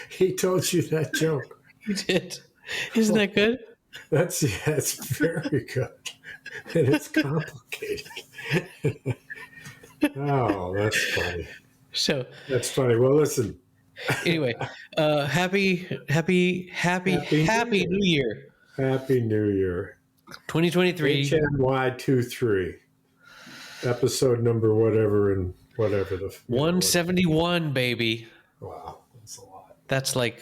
He told you that joke. He did. Isn't that good? That's very good. And it's complicated. Oh, that's funny. So That's funny. Well, listen. anyway, happy New Year. Happy New Year. 2023. HNY23. Episode number whatever the 171, baby. Wow, that's a lot. That's like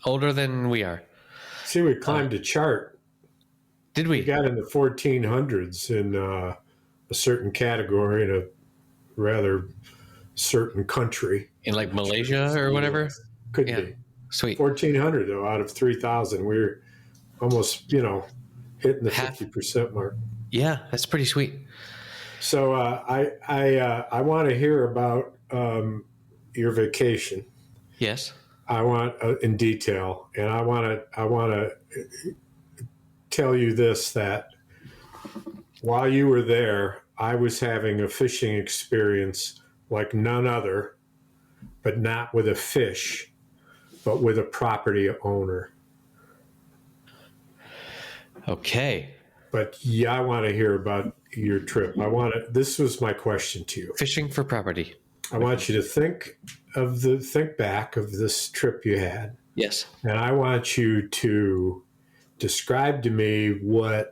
older than we are. See, we climbed a chart. Did we? We got in the 1400s in a certain category in a rather certain country. In like Malaysia or whatever? Could be. Sweet. 1,400, though, out of 3,000. We're almost, hitting the 50% mark. Yeah, that's pretty sweet. So I want to hear about your vacation. Yes. I want in detail, and I want to tell you this, that while you were there, I was having a fishing experience like none other, but not with a fish, but with a property owner. Okay. But yeah, I want to hear about your trip. This was my question to you. Fishing for property. I want you to think back of this trip you had. Yes. And I want you to describe to me when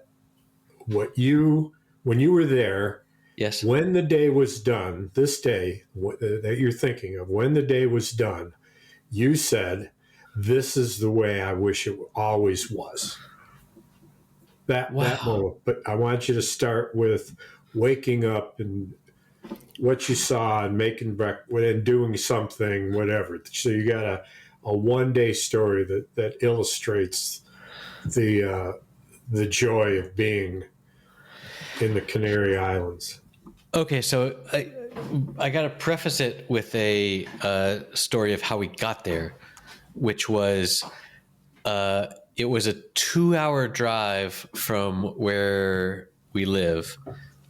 you were there. Yes. When the day was done, this day that you're thinking of, when the day was done, you said, "This is the way I wish it always was." That moment. But I want you to start with waking up and what you saw and making breakfast and doing something, whatever. So you got a one-day story that illustrates the joy of being in the Canary Islands. Okay, so I got to preface it with a story of how we got there, which was it was a 2-hour drive from where we live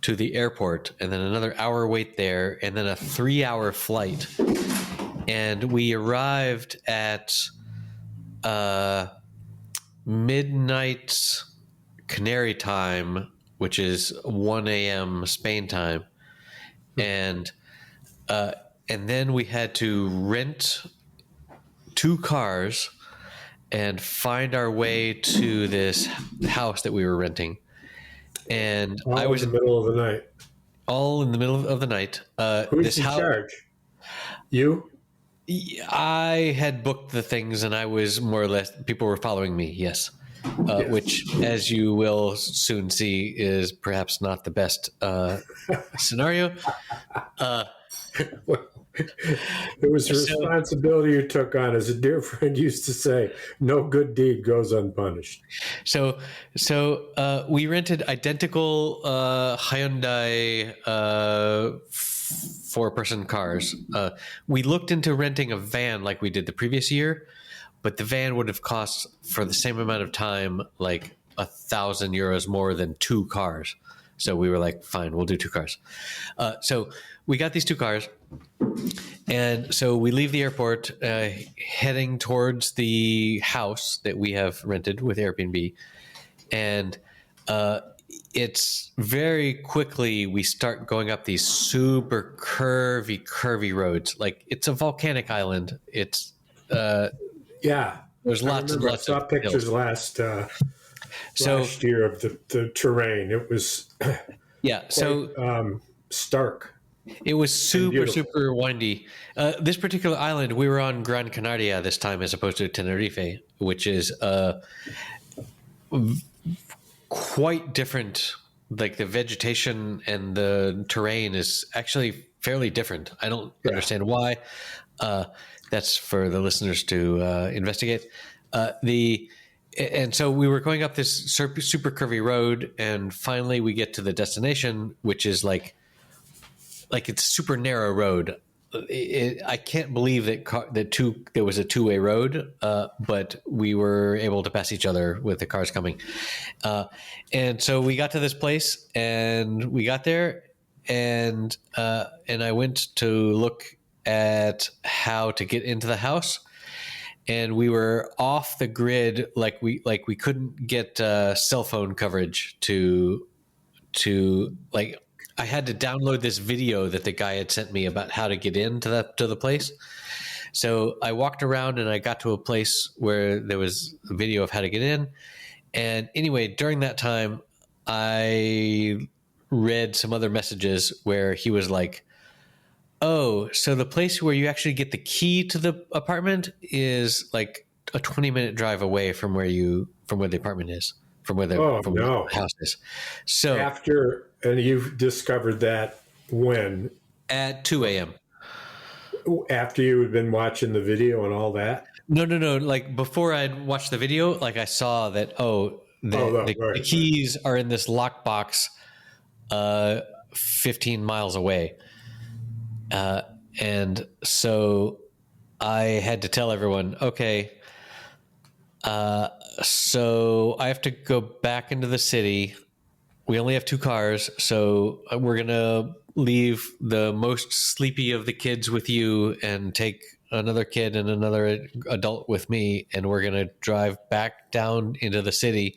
to the airport, and then another hour wait there, and then a 3-hour flight. And we arrived at midnight Canary time, which is 1 a.m. Spain time. And then we had to rent 2 cars and find our way to this house that we were renting. And I was in the middle of the night. All in the middle of the night. Who's in charge? You? I had booked the things, and I was more or less, people were following me, yes. Yes. Which, as you will soon see, is perhaps not the best scenario. It was a responsibility you took on. As a dear friend used to say, no good deed goes unpunished. So we rented identical Hyundai 4-person cars. We looked into renting a van like we did the previous year, but the van would have cost for the same amount of time like 1,000 euros more than 2 cars. So we were like, fine, we'll do 2 cars. So we got these 2 cars. And so we leave the airport heading towards the house that we have rented with Airbnb. And it's very quickly we start going up these super curvy roads. Like it's a volcanic island. It's there's lots and lots of pictures hills. last year of the terrain. It was stark. It was super windy. This particular island, we were on Gran Canaria this time as opposed to Tenerife, which is quite different. Like the vegetation and the terrain is actually fairly different. I don't understand why. That's for the listeners to investigate. And so we were going up this super curvy road, and finally we get to the destination, which is like it's a super narrow road. I can't believe that there was a 2-way road, but we were able to pass each other with the cars coming. And so we got to this place, and we got there, and I went to look at how to get into the house. and we were off the grid. Like we couldn't get cell phone coverage to like. I had to download this video that the guy had sent me about how to get into the place. So I walked around and I got to a place where there was a video of how to get in. And anyway, during that time, I read some other messages where he was like, "Oh, so the place where you actually get the key to the apartment is like a 20-minute drive away from where the apartment is, from where the house is." So and you've discovered that when? At 2 a.m. After you had been watching the video and all that? No. Like before I'd watched the video, like I saw that, the keys are in this lockbox 15 miles away. And so I had to tell everyone, okay, so I have to go back into the city. We only have 2 cars, so we're going to leave the most sleepy of the kids with you and take another kid and another adult with me, and we're going to drive back down into the city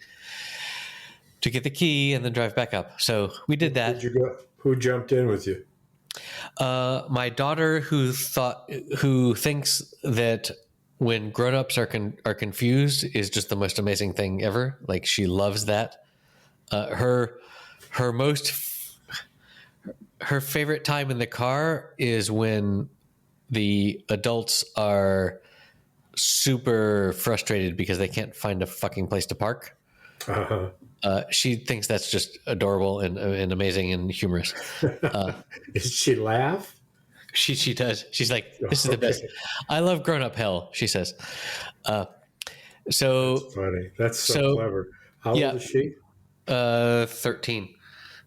to get the key and then drive back up. So we did that. Where'd you go? Who jumped in with you? My daughter, who thinks that when grown-ups are confused is just the most amazing thing ever. Like, she loves that. Her favorite time in the car is when the adults are super frustrated because they can't find a fucking place to park. Uh-huh. She thinks that's just adorable and amazing and humorous. Does she laugh? She does. She's like, "This is the best. I love grown up hell," she says. So that's funny. That's so clever. How old is she? 13.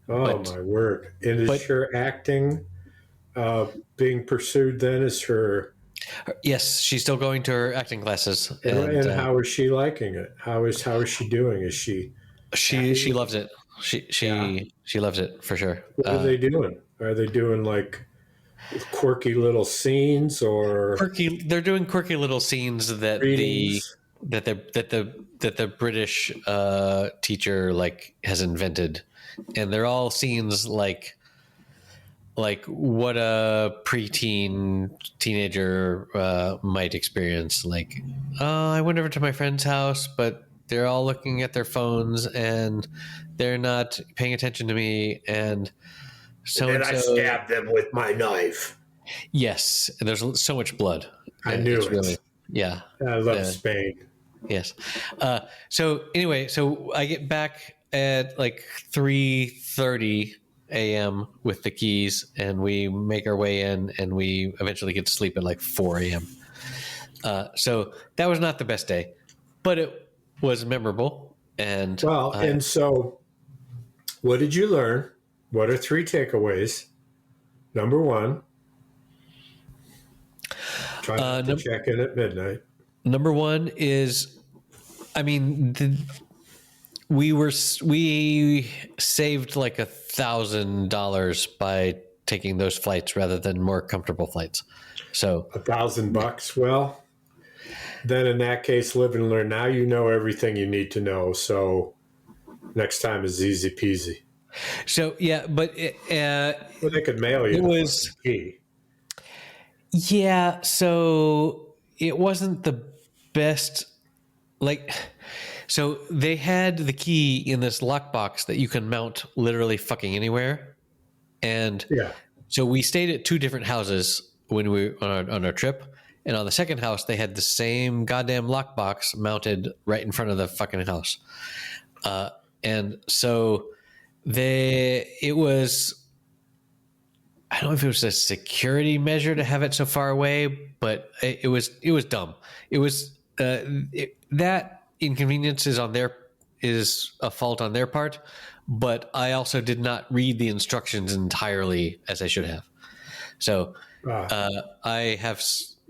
My word. And is her acting being pursued then? Is her... Yes, she's still going to her acting classes. And how is she liking it? How is she doing? Is she... She loves it. She loves it for sure. What are they doing? Are they doing like quirky little scenes or They're doing quirky little scenes that readings? the British teacher like has invented, and they're all scenes like what a teenager might experience. Like, I went over to my friend's house, but they're all looking at their phones and they're not paying attention to me. And then I stabbed them with my knife. Yes, and there's so much blood. I knew it. Really, yeah, I love Spain. Yes. So anyway, so I get back at like 3:30 a.m. with the keys, and we make our way in, and we eventually get to sleep at like 4 a.m. So that was not the best day, but it was memorable. And so what did you learn? What are 3 takeaways? Number 1, try not to check in at midnight. Number 1 is, I mean, we saved like $1,000 by taking those flights rather than more comfortable flights. So $1,000. Well, then in that case, live and learn. Now you know everything you need to know. So next time is easy peasy. So yeah, but they could mail you the key. Yeah, so it wasn't the best. Like, so they had the key in this lockbox that you can mount literally fucking anywhere, and so we stayed at 2 different houses when we were on our trip. And on the second house, they had the same goddamn lockbox mounted right in front of the fucking house. And so it was, I don't know if it was a security measure to have it so far away, but it was dumb. It was, that inconvenience is a fault on their part, but I also did not read the instructions entirely as I should have. So I have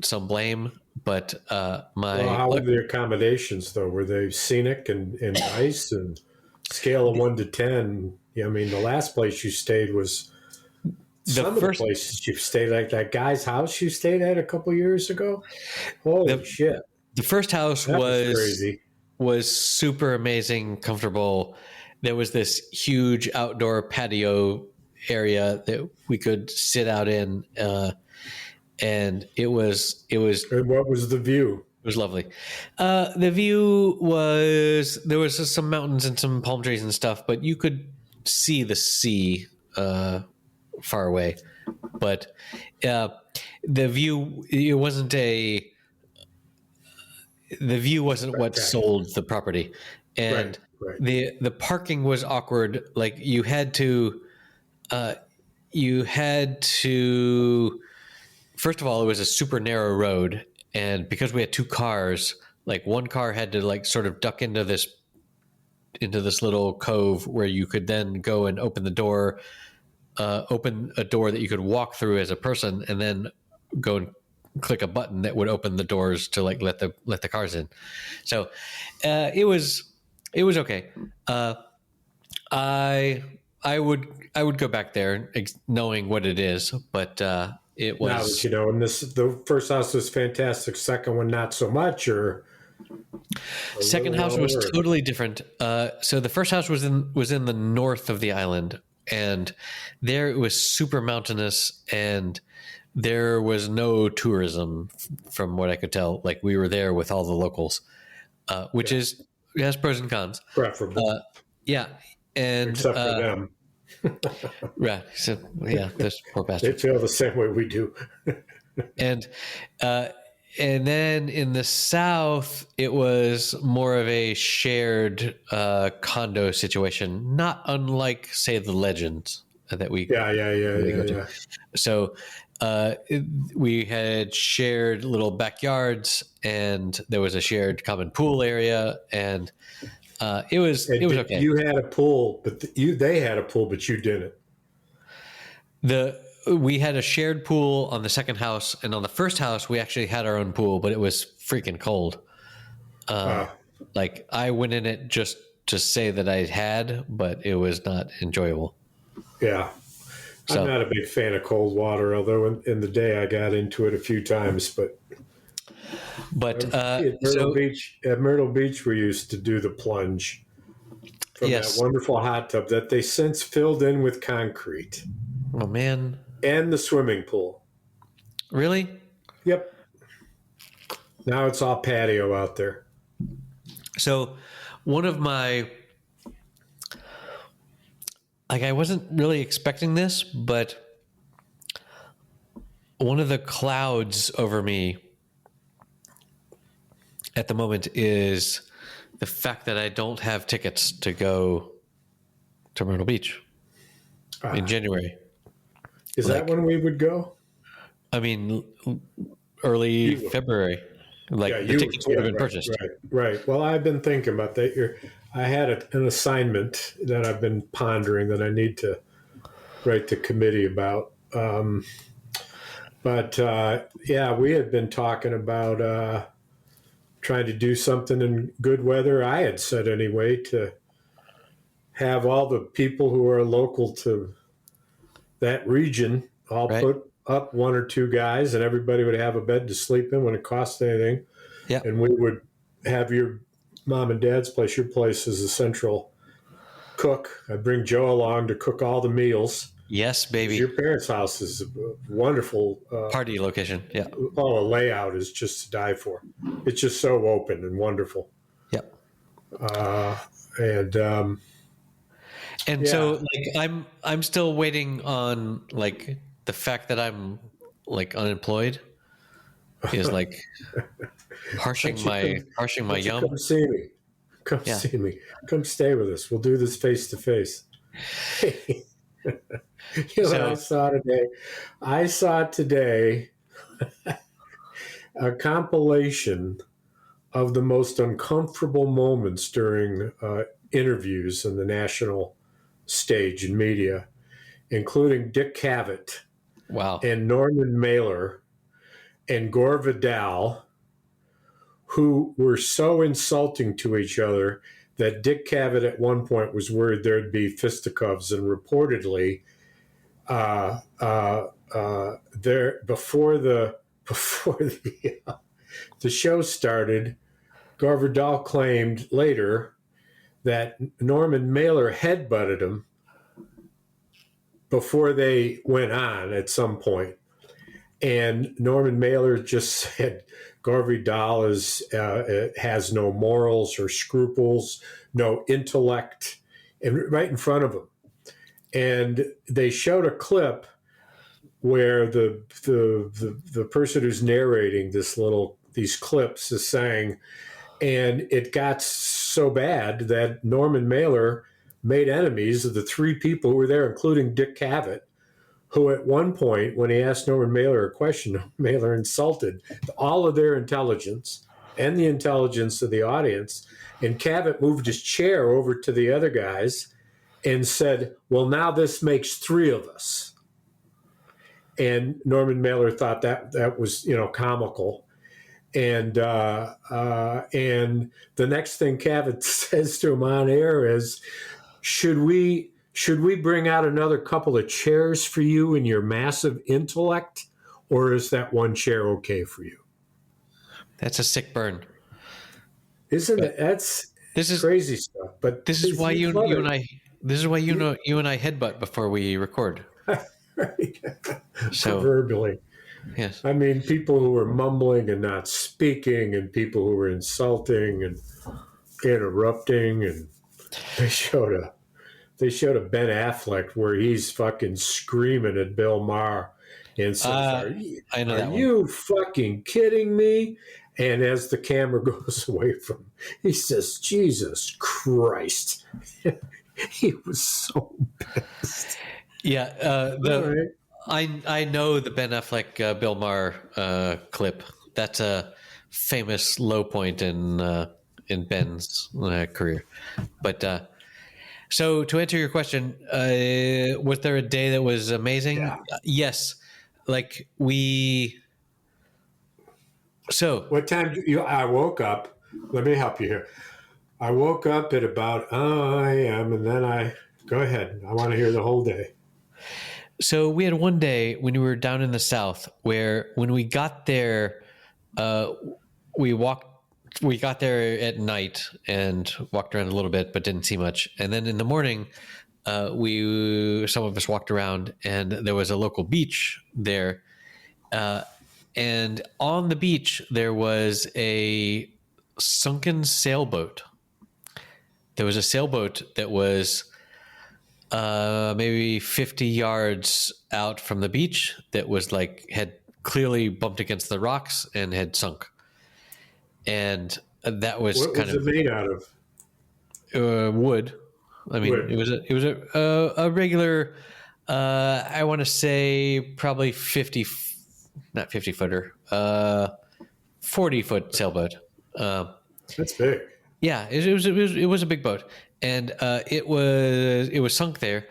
some blame, but how were the accommodations though? Were they scenic and nice? And scale of 1 to 10? I mean, the last place you stayed was some of the places you've stayed, like that guy's house you stayed at a couple years ago. Holy shit! The first house That was was crazy. super amazing, comfortable. There was this huge outdoor patio area that we could sit out in, and it was And what was the view? lovely. The view was, there was just some mountains and some palm trees and stuff, but you could see the sea far away. But the view, it wasn't a. The view wasn't what sold the property, and Right. the parking was awkward. Like you had to. First of all, it was a super narrow road, and because we had two cars, like one car had to like sort of duck into this little cove where you could then go and open the door, open a door that you could walk through as a person, and then go and click a button that would open the doors to like let the cars in. So it was okay. I would go back there knowing what it is, but it was. Now that you know, and the first house was fantastic. Second one, not so much. Or second house was totally different. So the first house was in the north of the island, and there it was super mountainous, and there was no tourism from what I could tell. Like we were there with all the locals, which has pros and cons. Preferable. Yeah. And except for them. Right. So yeah, those poor bastards. They feel the same way we do. And then in the south, it was more of a shared condo situation, not unlike, say, the Legends that we go to. So we had shared little backyards, and there was a shared common pool area, and it was okay. You had a pool, but they had a pool, but you didn't. We had a shared pool on the second house, and on the first house we actually had our own pool, but it was freaking cold. Like I went in it just to say that I had, but it was not enjoyable. Yeah. I'm not a big fan of cold water, although in the day I got into it a few times. But at Myrtle Beach, we used to do the plunge from that wonderful hot tub that they since filled in with concrete. Oh man! And the swimming pool. Really? Yep. Now it's all patio out there. So one of my, like, I wasn't really expecting this, but one of the clouds over me at the moment is the fact that I don't have tickets to go to Myrtle Beach in January. Is that when we would go? I mean, early February. Like the tickets would have been purchased. Right. Well, I've been thinking about that. I had an assignment that I've been pondering that I need to write the committee about. But we had been talking about trying to do something in good weather. I had said anyway to have all the people who are local to that region all put up one or two guys, and everybody would have a bed to sleep in when it cost anything. Yeah. And we would have your mom and dad's place, your place as a central cook. I'd bring Joe along to cook all the meals. Yes, baby. Your parents' house is a wonderful party location. Yeah. Oh, a layout is just to die for. It's just so open and wonderful. Yep. So like I'm still waiting on like the fact that I'm like unemployed is like harshing my yum. Come see me. See me. Come stay with us. We'll do this face to face. What I saw today? I saw today a compilation of the most uncomfortable moments during interviews in the national stage and media, including Dick Cavett, and Norman Mailer, and Gore Vidal, who were so insulting to each other that Dick Cavett at one point was worried there'd be fisticuffs, and reportedly there before the the show started, Garver Dahl claimed later that Norman Mailer headbutted him before they went on at some point. And Norman Mailer just said Garvey Dahl has no morals or scruples, no intellect, and right in front of him. And they showed a clip where the person who's narrating these clips is saying, and it got so bad that Norman Mailer made enemies of the three people who were there, including Dick Cavett, who at one point, when he asked Norman Mailer a question, Mailer insulted all of their intelligence and the intelligence of the audience. And Cavett moved his chair over to the other guys and said, well, now this makes three of us. And Norman Mailer thought that was, comical. And the next thing Cavett says to him on air is, should we bring out another couple of chairs for you and your massive intellect, or is that one chair okay for you? That's a sick burn. Isn't it? This is crazy stuff. But this is why you and I headbutt before we record. Right. So, proverbially. Yes. I mean, people who were mumbling and not speaking, and people who were insulting and interrupting, and they showed a Ben Affleck where he's fucking screaming at Bill Maher and says, "Are you fucking kidding me?" And as the camera goes away from him, he says, "Jesus Christ." He was so pissed. Yeah, I know the Ben Affleck Bill Maher clip. That's a famous low point in Ben's career. But so to answer your question, was there a day that was amazing? Yeah. Yes. Like So what time I woke up? Let me help you here. I woke up at about and then go ahead. I want to hear the whole day. So we had one day when we were down in the South where when we got there, we got there at night and walked around a little bit, but didn't see much. And then in the morning, some of us walked around and there was a local beach there. And on the beach, there was a sunken sailboat. There was a sailboat that was maybe 50 yards out from the beach that was had clearly bumped against the rocks and had sunk. And that was what was it made out of? Wood. I mean, wood. It was a regular, I want to say probably 40-foot sailboat. That's big. Yeah, it was a big boat, and it was sunk there,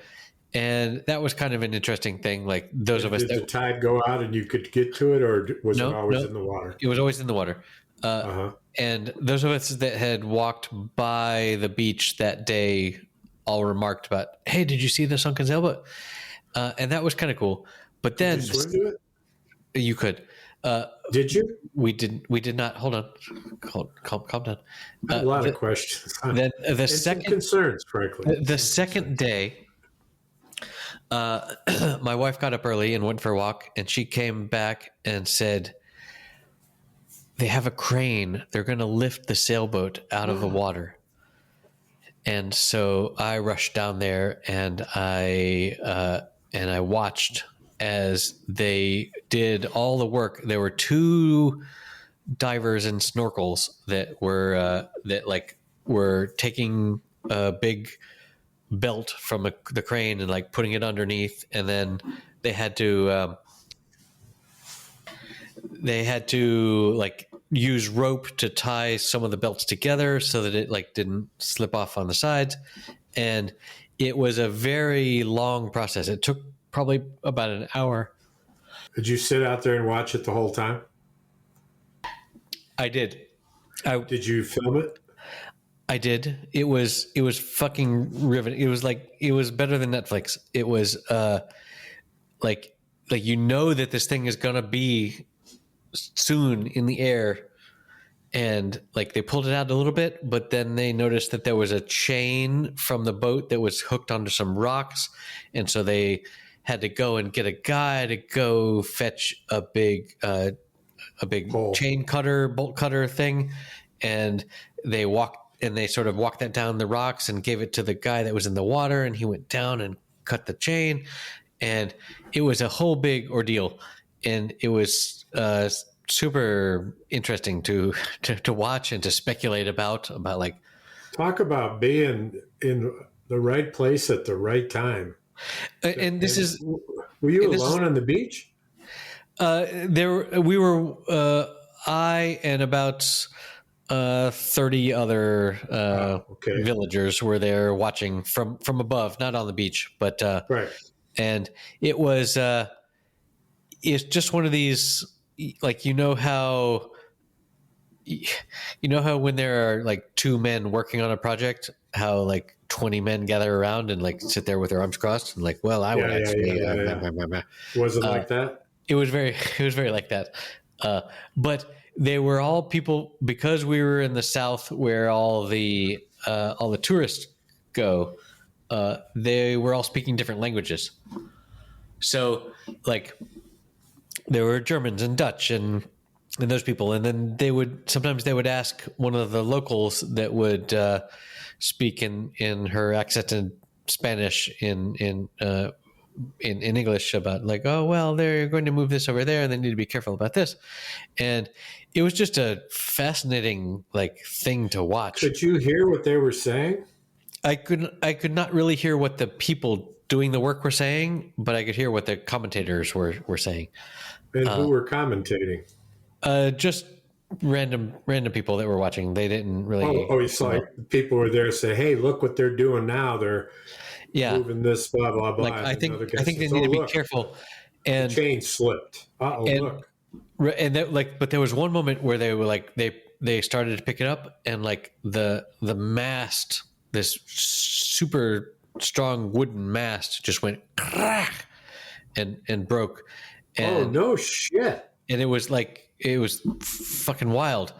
and that was kind of an interesting thing. Like those of us, did the tide go out and you could get to it, or was it always in the water? It was always in the water. And those of us that had walked by the beach that day all remarked about, "Hey, did you see the sunken sailboat?" And that was kind of cool. But then did you swim to it? You could. Did you? We did not. Hold on. Calm down. A lot of questions. Then the second concerns, frankly. The second day, my wife got up early and went for a walk, and she came back and said, "They have a crane. They're going to lift the sailboat out of the water." And so I rushed down there, and I watched as they did all the work. There were two divers and snorkels that were taking a big belt from the crane and putting it underneath, and then they had to use rope to tie some of the belts together so that it didn't slip off on the sides. And it was a very long process. It took probably about an hour. Did you sit out there and watch it the whole time? I did. Did you film it? I did. It was fucking riveting. It was better than Netflix. It was that this thing is gonna be soon in the air, and like they pulled it out a little bit, but then they noticed that there was a chain from the boat that was hooked onto some rocks, and so they had to go and get a guy to go fetch a big Hole. chain cutter, bolt cutter thing, and they sort of walked that down the rocks and gave it to the guy that was in the water, and he went down and cut the chain, and it was a whole big ordeal, and it was super interesting to watch and to speculate about like, talk about being in the right place at the right time. and this is, were you alone on the beach? we were I and about 30 other villagers were there watching from above, not on the beach, but Right. and it was it's just one of these, like, how when there are like two men working on a project, how like 20 men gather around and like sit there with their arms crossed and like, well, I would actually Was it like that? It was very like that. But they were all people, because we were in the South where all the tourists go, they were all speaking different languages. So like there were Germans and Dutch and those people. And then sometimes they would ask one of the locals that would speak in her accented Spanish in English about like, oh, well, they're going to move this over there and they need to be careful about this. And it was just a fascinating like thing to watch. Could you hear what they were saying? I could not really hear what the people doing the work were saying, but I could hear what the commentators were saying. And who were commentating? Just random people that were watching. They didn't really. Oh, it's like people were there say, "Hey, look what they're doing now. They're moving this, blah blah blah." Like I think they need to be careful. And the chain slipped. Look. And but there was one moment where they were like they started to pick it up, and like the mast, this super strong wooden mast, just went crack and broke. And, no shit! And it was fucking wild.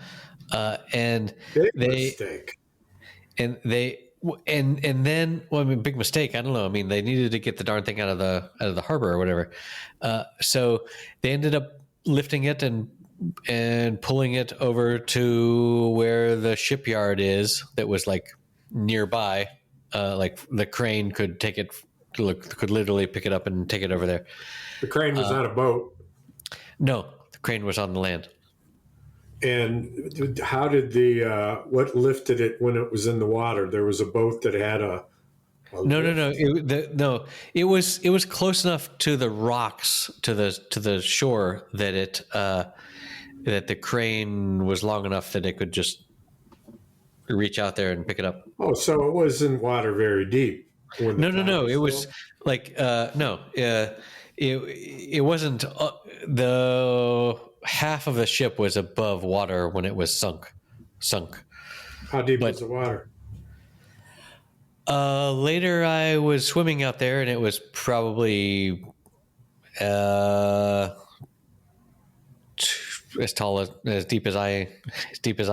And big mistake. And then, well, I mean, big mistake. I don't know. I mean, they needed to get the darn thing out of the harbor or whatever. So they ended up lifting it and pulling it over to where the shipyard is that was like nearby. Like the crane could take it, could literally pick it up and take it over there. The crane was on a boat. No, the crane was on the land. And how did what lifted it when it was in the water? There was a boat that had a No. It was close enough to the rocks, to the shore, that that the crane was long enough that it could just reach out there and pick it up. Oh, so it was in water very deep. No. It was like it wasn't. The half of the ship was above water when it was sunk. How deep was the water? Later, I was swimming out there, and it was probably as deep as I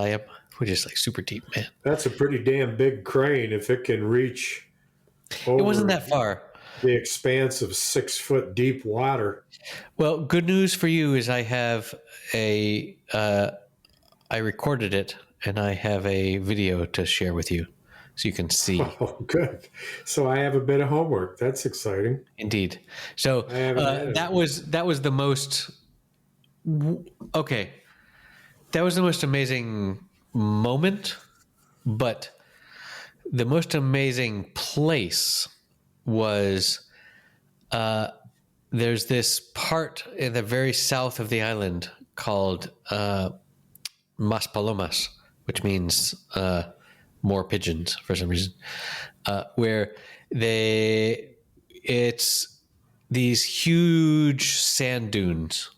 am, which is like super deep, man. That's a pretty damn big crane if it can reach. It wasn't that far. The expanse of 6 foot deep water. Well, good news for you is I have I recorded it, and I have a video to share with you, so you can see. Oh, good. So I have a bit of homework. That's exciting. Indeed. So that was the most. Okay, that was the most amazing moment, but the most amazing place was there's this part in the very south of the island called Mas Palomas, which means more pigeons for some reason, where it's these huge sand dunes.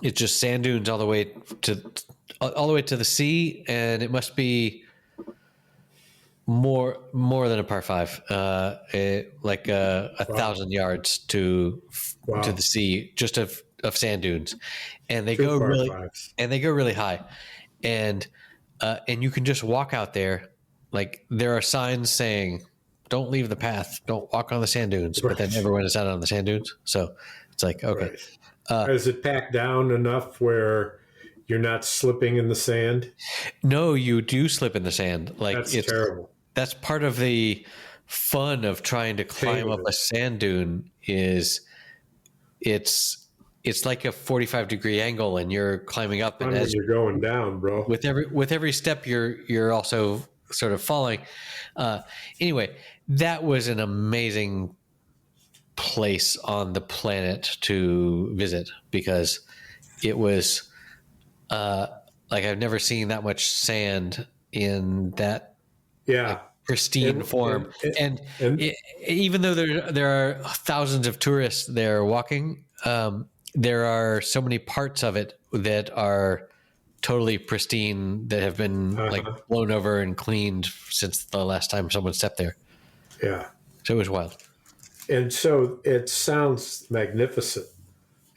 It's just sand dunes all the way to the sea, and it must be more than a par five, like 1,000 yards to the sea, just of sand dunes, and they go really high, and you can just walk out there. Like there are signs saying, "Don't leave the path. Don't walk on the sand dunes." But then Right. everyone is out on the sand dunes, so it's like okay. Right. Is it packed down enough where you're not slipping in the sand? No, you do slip in the sand. Like That's terrible. That's part of the fun of trying to climb up a sand dune. Is it's like a 45-degree angle, and you're climbing up, and as you're going down, bro, with every step, you're also sort of falling. Anyway, that was an amazing place on the planet to visit because it was like I've never seen that much sand in that pristine form. And even though there are thousands of tourists there walking, there are so many parts of it that are totally pristine that have been like blown over and cleaned since the last time someone stepped there. Yeah. So it was wild. And so it sounds magnificent.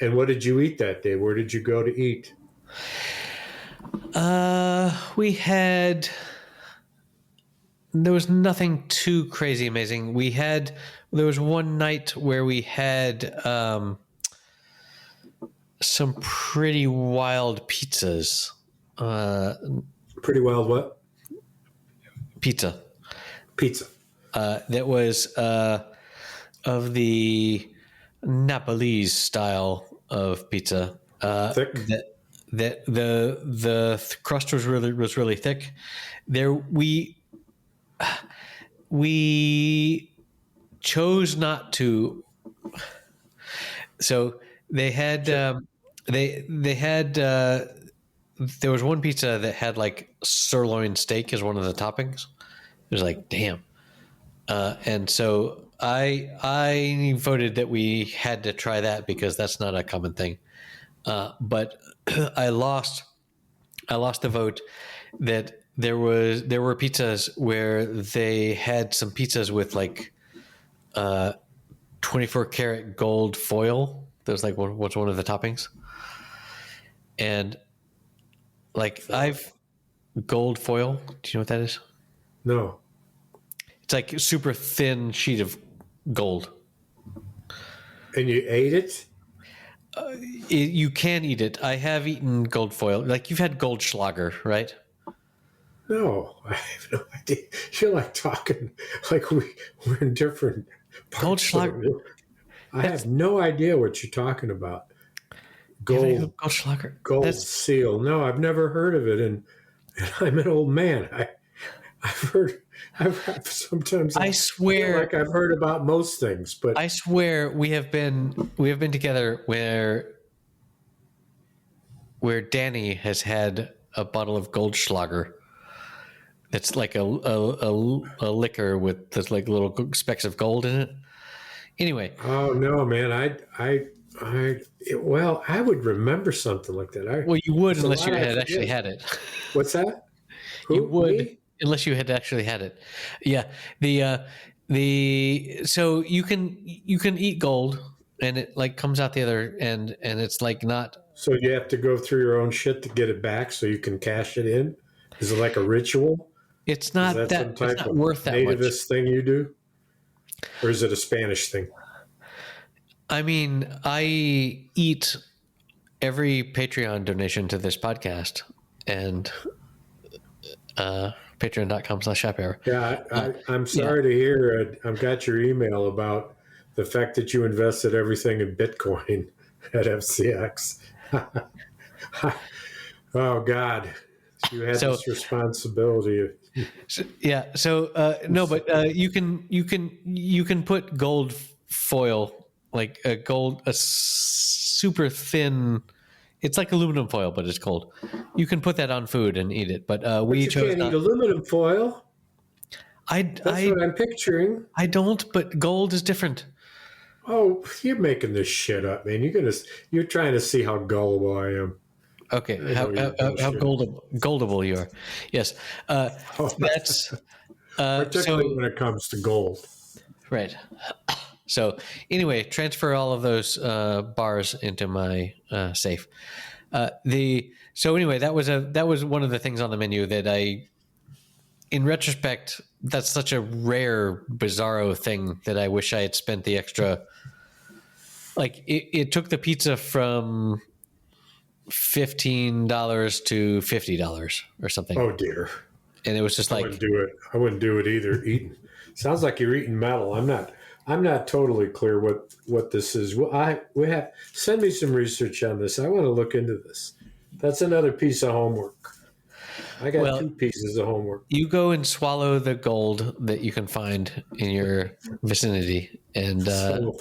And what did you eat that day? Where did you go to eat? There was nothing too crazy amazing. There was one night where we had some pretty wild pizzas. Pretty wild what? Pizza. That was of the Napolese style of pizza. Thick? That the crust was really thick. We chose not to. So they had they had there was one pizza that had like sirloin steak as one of the toppings. It was like damn, and so I voted that we had to try that because that's not a common thing. But I lost the vote that there were pizzas where they had some pizzas with like 24 karat gold foil. That was like what's one of the toppings. And like I've gold foil. Do you know what that is? No. It's like a super thin sheet of gold. And you ate it? You can eat it. I have eaten gold foil. Like you've had Goldschlager, right? No, I have no idea. You're like talking like we're in different parts. Goldschlager. I have no idea what you're talking about. Goldschlager. Gold seal. No, I've never heard of it, and I'm an old man. I've heard. Sometimes I swear, feel like I've heard about most things, but I swear we have been together where Danny has had a bottle of Goldschlager. It's like a liquor with there's like little specks of gold in it. Anyway. Oh no, man! I would remember something like that. Well, you would unless you had actually had it. What's that? You would. Me? Unless you had actually had it. Yeah. So you can eat gold and it like comes out the other end and it's like not. So you have to go through your own shit to get it back so you can cash it in? Is it like a ritual? It's not that some type it's not of worth that nativist much. Thing you do? Or is it a Spanish thing? I mean, I eat every Patreon donation to this podcast and patreon.com/happy hour. Yeah, I'm sorry to hear. I've got your email about the fact that you invested everything in Bitcoin at FCX. Oh God, you had this responsibility. No, but you can put gold foil, like a super thin. It's like aluminum foil, but it's cold. You can put that on food and eat it, but we chose can't not. Eat aluminum foil. That's what I'm picturing. I don't, but gold is different. Oh, you're making this shit up, man. You're trying to see how gullible I am. Okay, how goldable you are. Yes, that's particularly when it comes to gold. Right. So anyway, transfer all of those bars into my safe. So anyway, that was one of the things on the menu that in retrospect, that's such a rare, bizarro thing that I wish I had spent the extra. Like it took the pizza from $15 to $50 or something. Oh dear. And it was just I like, wouldn't do it. I wouldn't do it either. Eating sounds like you're eating metal. I'm not totally clear what this is. Well, send me some research on this. I want to look into this. That's another piece of homework. I got 2 pieces of homework. You go and swallow the gold that you can find in your vicinity. And So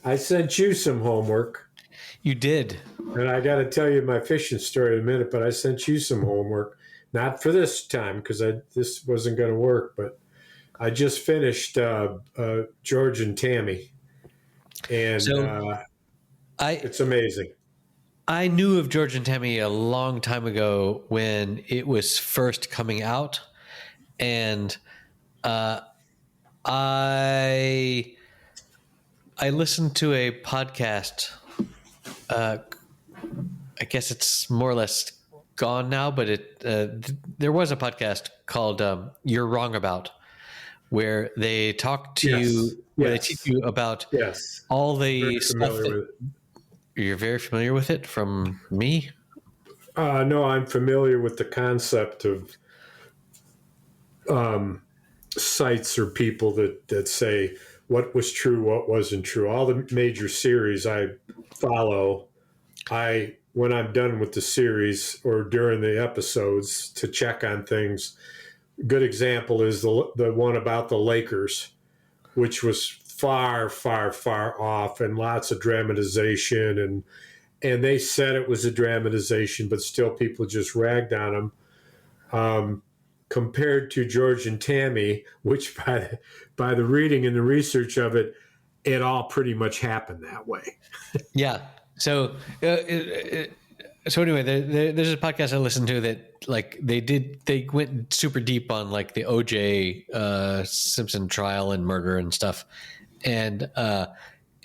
I sent you some homework. You did. And I got to tell you my fishing story in a minute, but I sent you some homework. Not for this time because this wasn't going to work, but I just finished George and Tammy. And it's amazing. I knew of George and Tammy a long time ago when it was first coming out, and I listened to a podcast. I guess it's more or less gone now, but there was a podcast called "You're Wrong About," where they talk to you, where they teach you about all the stuff that. You're very familiar with it from me? No, I'm familiar with the concept of sites or people that say what was true, what wasn't true. All the major series I follow, when I'm done with the series or during the episodes to check on things. Good example is the one about the Lakers, which was far, far, far off and lots of dramatization. And they said it was a dramatization, but still people just ragged on them. Compared to George and Tammy, which by the reading and the research of it, it all pretty much happened that way. Yeah. So anyway, there's a podcast I listened to that like they went super deep on like the OJ Simpson trial and murder and stuff. And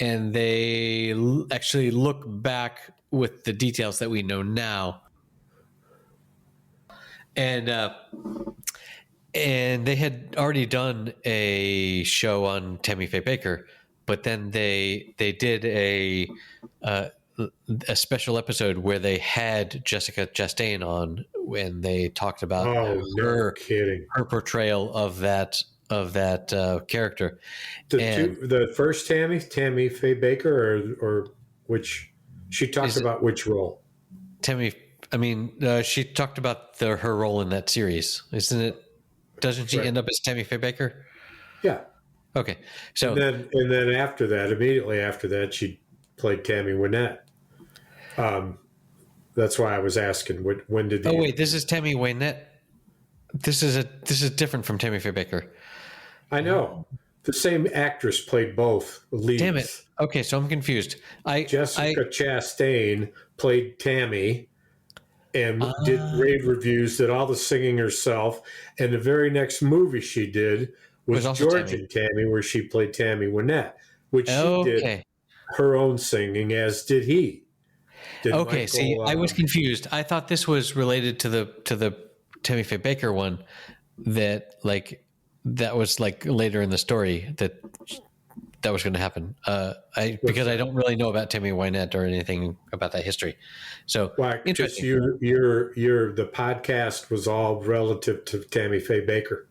they actually look back with the details that we know now. And they had already done a show on Tammy Faye Baker, but then they did a special episode where they had Jessica Chastain on when they talked about her portrayal of that character. The first Tammy Faye Baker, or which she talked about which role? Tammy. I mean, she talked about her role in that series, isn't it? Doesn't she end up as Tammy Faye Baker? Yeah. Okay. So and then after that, immediately after that, she played Tammy Wynette. That's why I was asking when did. This is Tammy Wynette. This is different from Tammy Faye Baker. I know. The same actress played both leads. Damn it. Okay, so I'm confused. Jessica Chastain played Tammy and did rave reviews, did all the singing herself. And the very next movie she did was George and Tammy, where she played Tammy Wynette, which she did her own singing, as did he. I was confused. I thought this was related to the Tammy Faye Baker one that was like later in the story that was going to happen. Because I don't really know about Tammy Wynette or anything about that history. So interesting. The podcast was all relative to Tammy Faye Baker.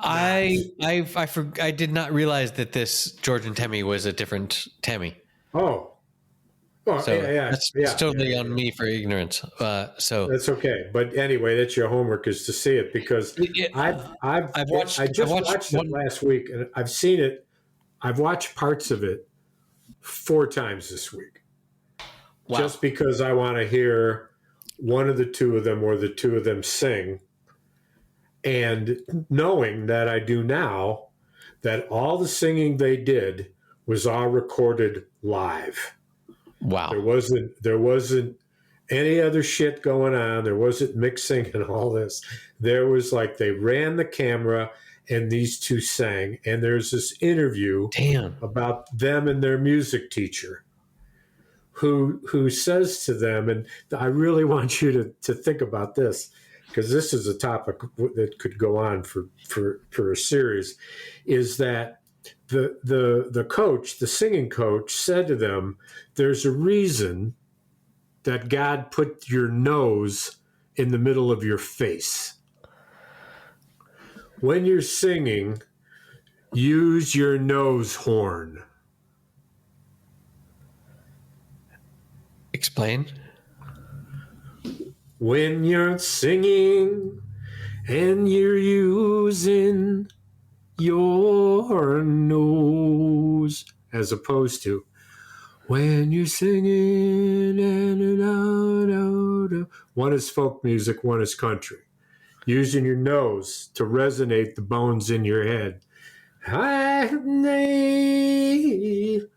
I did not realize that this George and Tammy was a different Tammy. Oh. Well, so that's totally on me for ignorance. So that's okay. But anyway, that's your homework, is to see it, because I watched it last week and I've seen it. I've watched parts of it 4 times this week. Wow. Just because I want to hear one of the two of them or the two of them sing. And knowing that I do now, that all the singing they did was all recorded live. Wow. There wasn't any other shit going on. There wasn't mixing and all this. There was they ran the camera and these two sang. And there's this interview about them and their music teacher, who says to them, and I really want you to think about this, because this is a topic that could go on for a series, is that the coach, the singing coach, said to them, "There's a reason that God put your nose in the middle of your face. When you're singing, use your nose horn." Explain. When you're singing and you're using your nose, as opposed to when you're singing and one is folk music, one is country. Using your nose to resonate the bones in your head.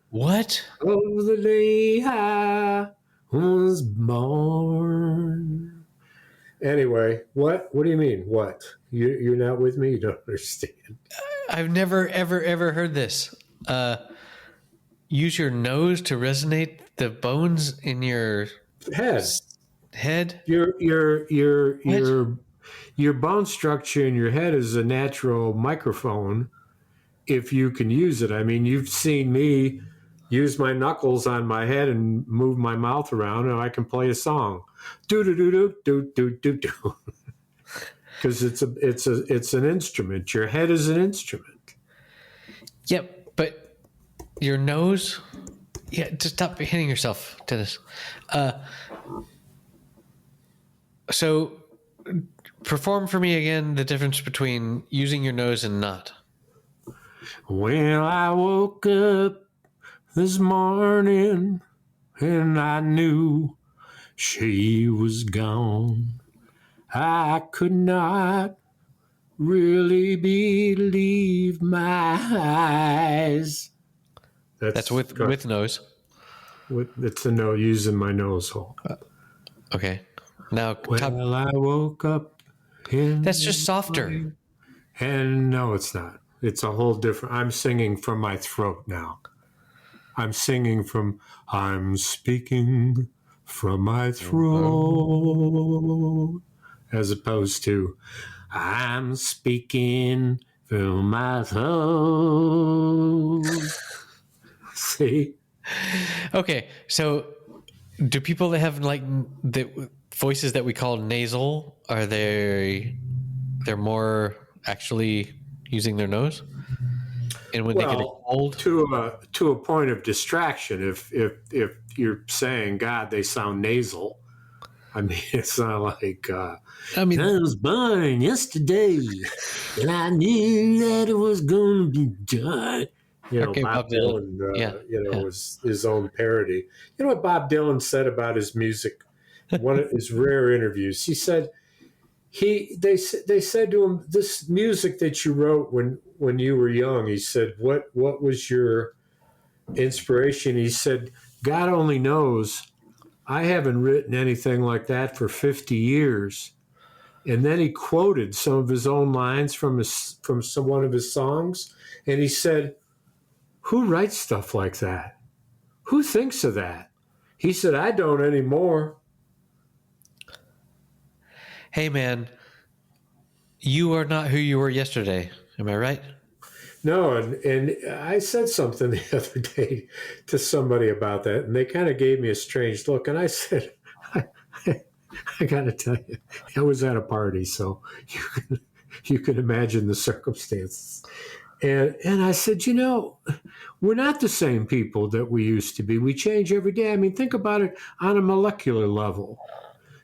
What? Oh, the day I was born. Anyway, what do you mean? What? You're not with me? You don't understand. I've never, ever heard this. Use your nose to resonate the bones in your head. Head? Your bone structure in your head is a natural microphone if you can use it. I mean, you've seen me use my knuckles on my head and move my mouth around, and I can play a song. Do do do do do do do do. Because it's an instrument. Your head is an instrument. Yep, but your nose. Yeah, just stop hitting yourself, Dennis. So, perform for me again the difference between using your nose and not. Well, I woke up this morning and I knew she was gone. I could not really believe my eyes. That's with nose. It's the nose, using my nose hole. Okay. Now, well, I woke up in. That's just softer. And no, it's not. It's a whole different. I'm singing from my throat now. I'm speaking from my throat, as opposed to I'm speaking from my throat. See? Okay, so do people that have like the voices that we call nasal, are they're more actually using their nose? And when they get old, to a point of distraction, if you're saying God, they sound nasal. I mean, it's not like I was born yesterday, and I knew that it was going to be done. Okay, Bob Dylan, was his own parody. You know what Bob Dylan said about his music? One of his rare interviews, he said they said to him, "This music that you wrote when you were young," he said, "What was your inspiration?" He said, "God only knows. I haven't written anything like that for 50 years." And then he quoted some of his own lines from one of his songs, and he said, "Who writes stuff like that? Who thinks of that?" He said, "I don't anymore." Hey, man, you are not who you were yesterday. Am I right? No, and I said something the other day to somebody about that, and they kind of gave me a strange look. And I said, I got to tell you, I was at a party, so you can imagine the circumstances. And I said, we're not the same people that we used to be. We change every day. I mean, think about it on a molecular level.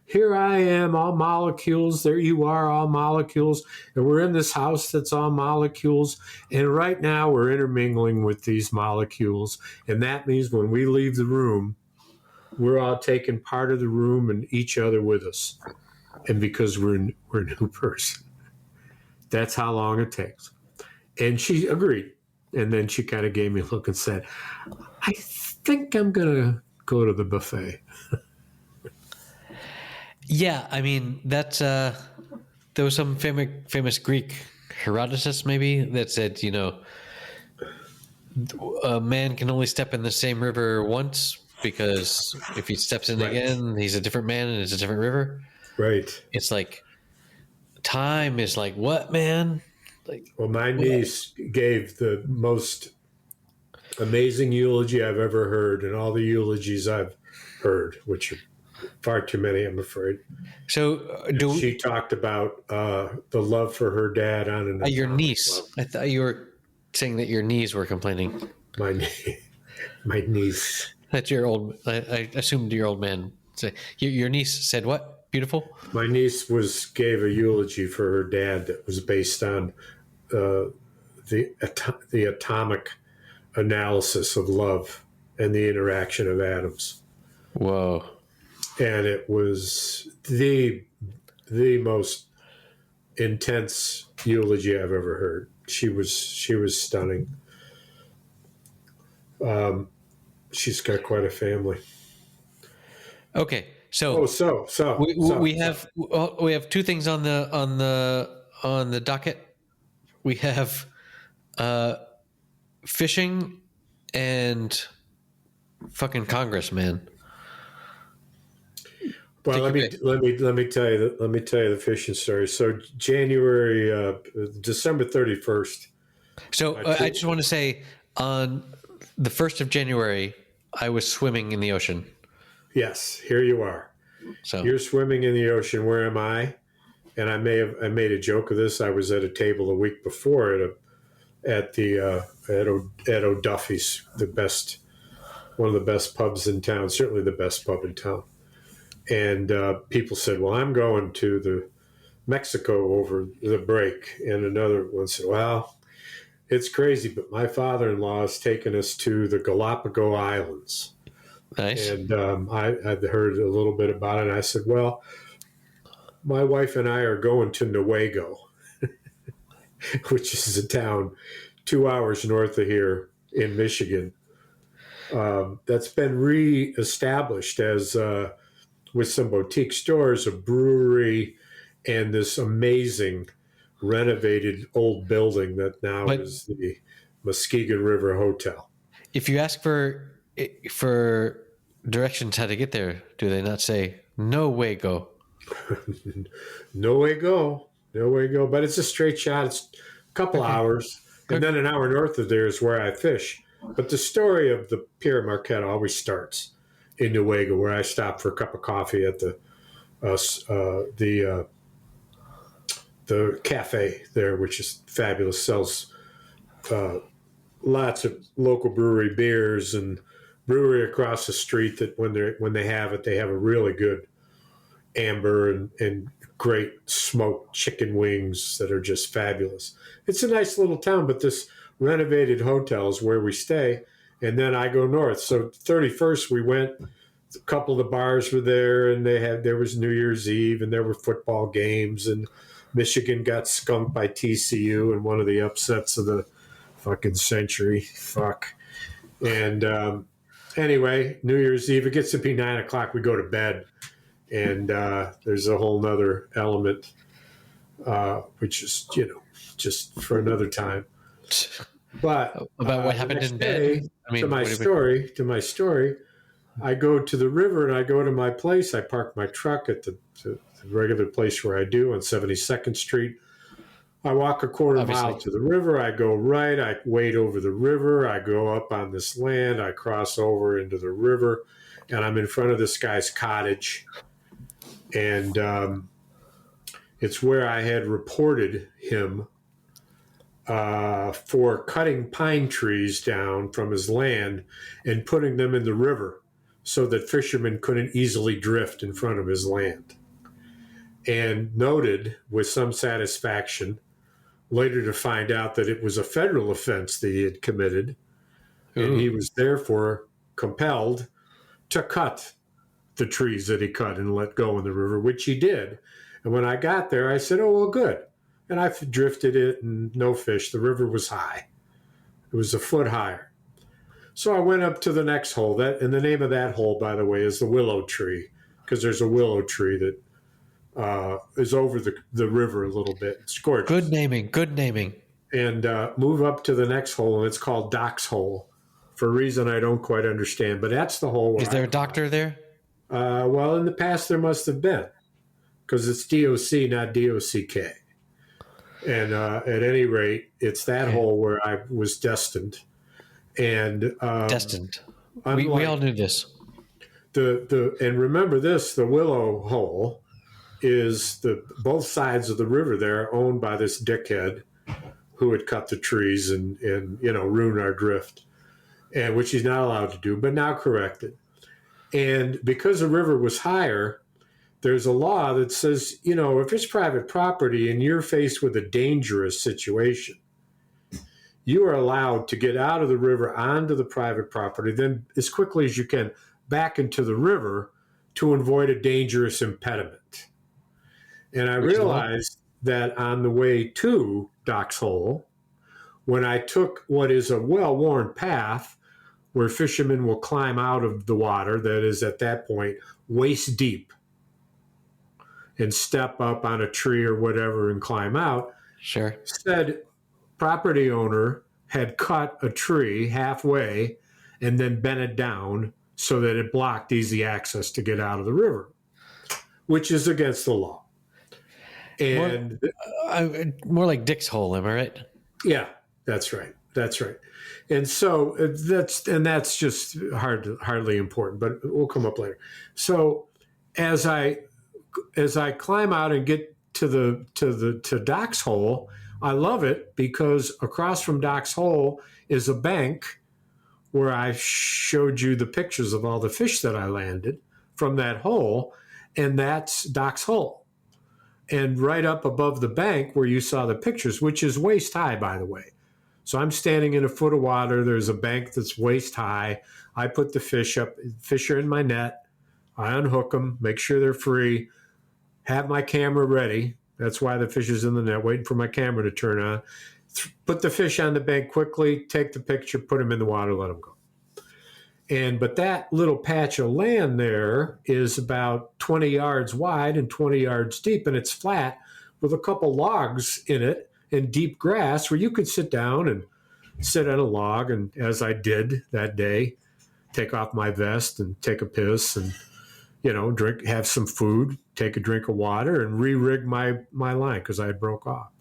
Here I am, all molecules. There you are, all molecules. And we're in this house that's all molecules. And right now we're intermingling with these molecules. And that means when we leave the room, we're all taking part of the room and each other with us. And because we're a new person. That's how long it takes. And she agreed. And then she kind of gave me a look and said, "I think I'm going to go to the buffet." Yeah, I mean, that's there was some famous Greek, Herodotus maybe, that said, a man can only step in the same river once, because if he steps in Right. again, he's a different man and it's a different river. Right. It's like time is like, what, man? Like, Well, my what? niece gave the most amazing eulogy I've ever heard, and all the eulogies I've heard, which are far too many, I'm afraid. So She talked about the love for her dad on an your atomic niece? level. I thought you were saying that your knees were complaining. My niece. That's your old. I assumed your old man. Say your niece said what? Beautiful. My niece gave a eulogy for her dad that was based on the atomic analysis of love and the interaction of atoms. Whoa. And it was the most intense eulogy I've ever heard. She was stunning. She's got quite a family. Okay, so we have two things on the docket. We have fishing and fucking Congress, man. Well, let me tell you the fishing story. So December 31st. So I just want to say, on the 1st of January, I was swimming in the ocean. Yes, here you are. So you're swimming in the ocean. Where am I? And I made a joke of this. I was at a table a week before at O'Duffy's, one of the best pubs in town, certainly the best pub in town. And people said, "Well, I'm going to the Mexico over the break," and another one said, "Well, it's crazy, but my father-in-law has taken us to the Galapagos Islands." Nice. And I'd heard a little bit about it. And I said, "Well, my wife and I are going to Newaygo," which is a town 2 hours north of here in Michigan. That's been reestablished as with some boutique stores, a brewery, and this amazing renovated old building that now is the Muskegon River Hotel. If you ask for directions how to get there, do they not say "no way go"? No way go. But it's a straight shot. It's a couple hours, and then an hour north of there is where I fish. But the story of the Pier Marquette always starts in Newaygo, where I stop for a cup of coffee at the cafe there, which is fabulous. Sells lots of local brewery beers, and brewery across the street that when they have a really good amber and great smoked chicken wings that are just fabulous. It's a nice little town, but this renovated hotel is where we stay, and then I go north. So 31st we went. A couple of the bars were there, and there was New Year's Eve, and there were football games, and Michigan got skunked by TCU in one of the upsets of the fucking century. Fuck. And anyway, New Year's Eve, it gets to be 9 o'clock. We go to bed, and there's a whole nother element, which is just for another time. But about what happened in bed. To my story, I go to the river and I go to my place. I park my truck at the regular place where I do on 72nd Street. I walk a quarter mile to the river. I go right. I wade over the river. I go up on this land. I cross over into the river, and I'm in front of this guy's cottage. And it's where I had reported him for cutting pine trees down from his land and putting them in the river so that fishermen couldn't easily drift in front of his land. And noted with some satisfaction later to find out that it was a federal offense that he had committed, and he was therefore compelled to cut the trees that he cut and let go in the river, which he did. And when I got there, I said, "Oh, well, good." And I drifted it and no fish. The river was high. It was a foot higher. So I went up to the next hole. And the name of that hole, by the way, is the willow tree, because there's a willow tree that is over the river a little bit. It's gorgeous. Good naming. And move up to the next hole, and it's called Doc's Hole for a reason I don't quite understand. But that's the hole. Is there a doctor there? Well, in the past there must have been, because it's DOC, not DOCK. And at any rate, it's that hole where I was destined. And Destined. We all knew this. And remember this: the Willow Hole is both sides of the river there are owned by this dickhead who had cut the trees and ruined our drift, and which he's not allowed to do, but now corrected. And because the river was higher, there's a law that says, if it's private property and you're faced with a dangerous situation, you are allowed to get out of the river onto the private property, then as quickly as you can back into the river to avoid a dangerous impediment. And I realized that on the way to Doc's Hole, when I took what is a well-worn path where fishermen will climb out of the water that is at that point waist deep and step up on a tree or whatever and climb out. Sure. Said property owner had cut a tree halfway and then bent it down so that it blocked easy access to get out of the river, which is against the law. And more like Dick's Hole, am I right? Yeah, that's right. And so that's just hardly important, but we'll come up later. So as I climb out and get to Doc's Hole, I love it because across from Doc's Hole is a bank where I showed you the pictures of all the fish that I landed from that hole, and that's Doc's Hole. And right up above the bank where you saw the pictures, which is waist high, by the way. So I'm standing in a foot of water. There's a bank that's waist high. I put the fish up. Fish are in my net. I unhook them, make sure they're free, have my camera ready. That's why the fish is in the net, waiting for my camera to turn on. Put the fish on the bank quickly, take the picture, put them in the water, let them go. But that little patch of land there is about 20 yards wide and 20 yards deep, and it's flat with a couple logs in it and deep grass where you could sit down and sit on a log, and as I did that day, take off my vest and take a piss and drink, have some food, take a drink of water, and re-rig my line because I had broke off.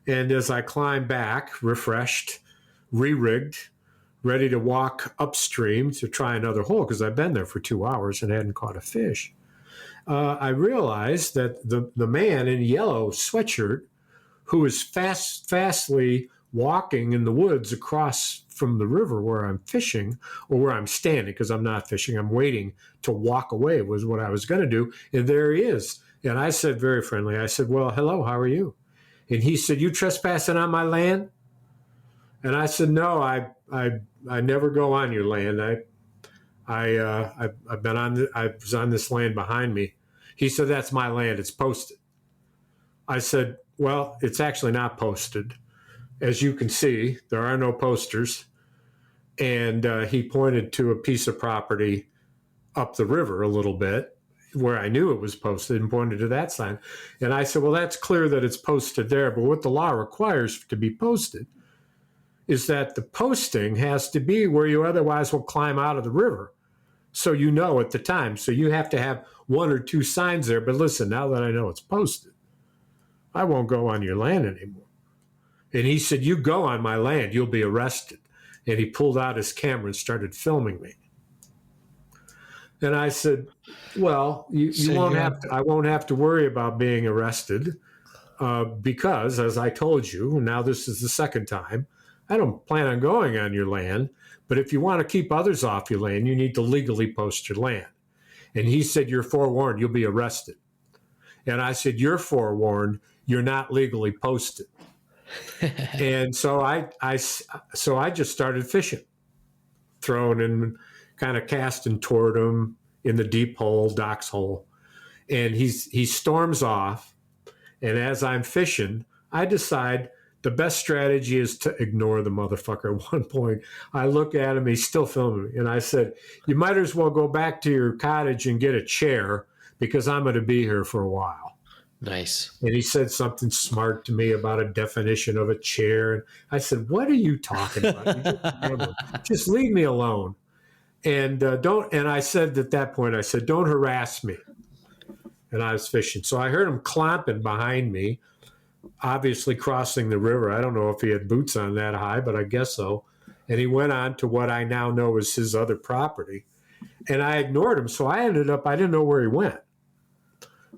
And as I climbed back, refreshed, re-rigged, ready to walk upstream to try another hole because I'd been there for 2 hours and hadn't caught a fish, I realized that the man in yellow sweatshirt who was fastly walking in the woods across from the river where I'm fishing, or where I'm standing, because I'm not fishing, I'm waiting to walk away was what I was going to do. And there he is. And I said, very friendly, I said, well, hello, how are you? And he said, you trespassing on my land? And I said, no, I never go on your land. I was on this land behind me. He said, that's my land. It's posted. I said, well, it's actually not posted. As you can see, there are no posters. And he pointed to a piece of property up the river a little bit where I knew it was posted and pointed to that sign. And I said, well, that's clear that it's posted there. But what the law requires to be posted is that the posting has to be where you otherwise will climb out of the river. So at the time. So you have to have one or two signs there. But listen, now that I know it's posted, I won't go on your land anymore. And he said, you go on my land, you'll be arrested. And he pulled out his camera and started filming me. And I said, well, I won't have to worry about being arrested because, as I told you, now this is the second time, I don't plan on going on your land. But if you want to keep others off your land, you need to legally post your land. And he said, you're forewarned, you'll be arrested. And I said, you're forewarned, you're not legally posted. And so I just started fishing, throwing and kind of casting toward him in the deep hole, Doc's Hole. And he storms off. And as I'm fishing, I decide the best strategy is to ignore the motherfucker. At one point, I look at him, he's still filming me. And I said, you might as well go back to your cottage and get a chair because I'm going to be here for a while. Nice. And he said something smart to me about a definition of a chair. And I said, "What are you talking about? You just leave me alone." And and I said at that point, I said, "Don't harass me." And I was fishing. So I heard him clomping behind me, obviously crossing the river. I don't know if he had boots on that high, but I guess so. And he went on to what I now know is his other property. And I ignored him. So I didn't know where he went.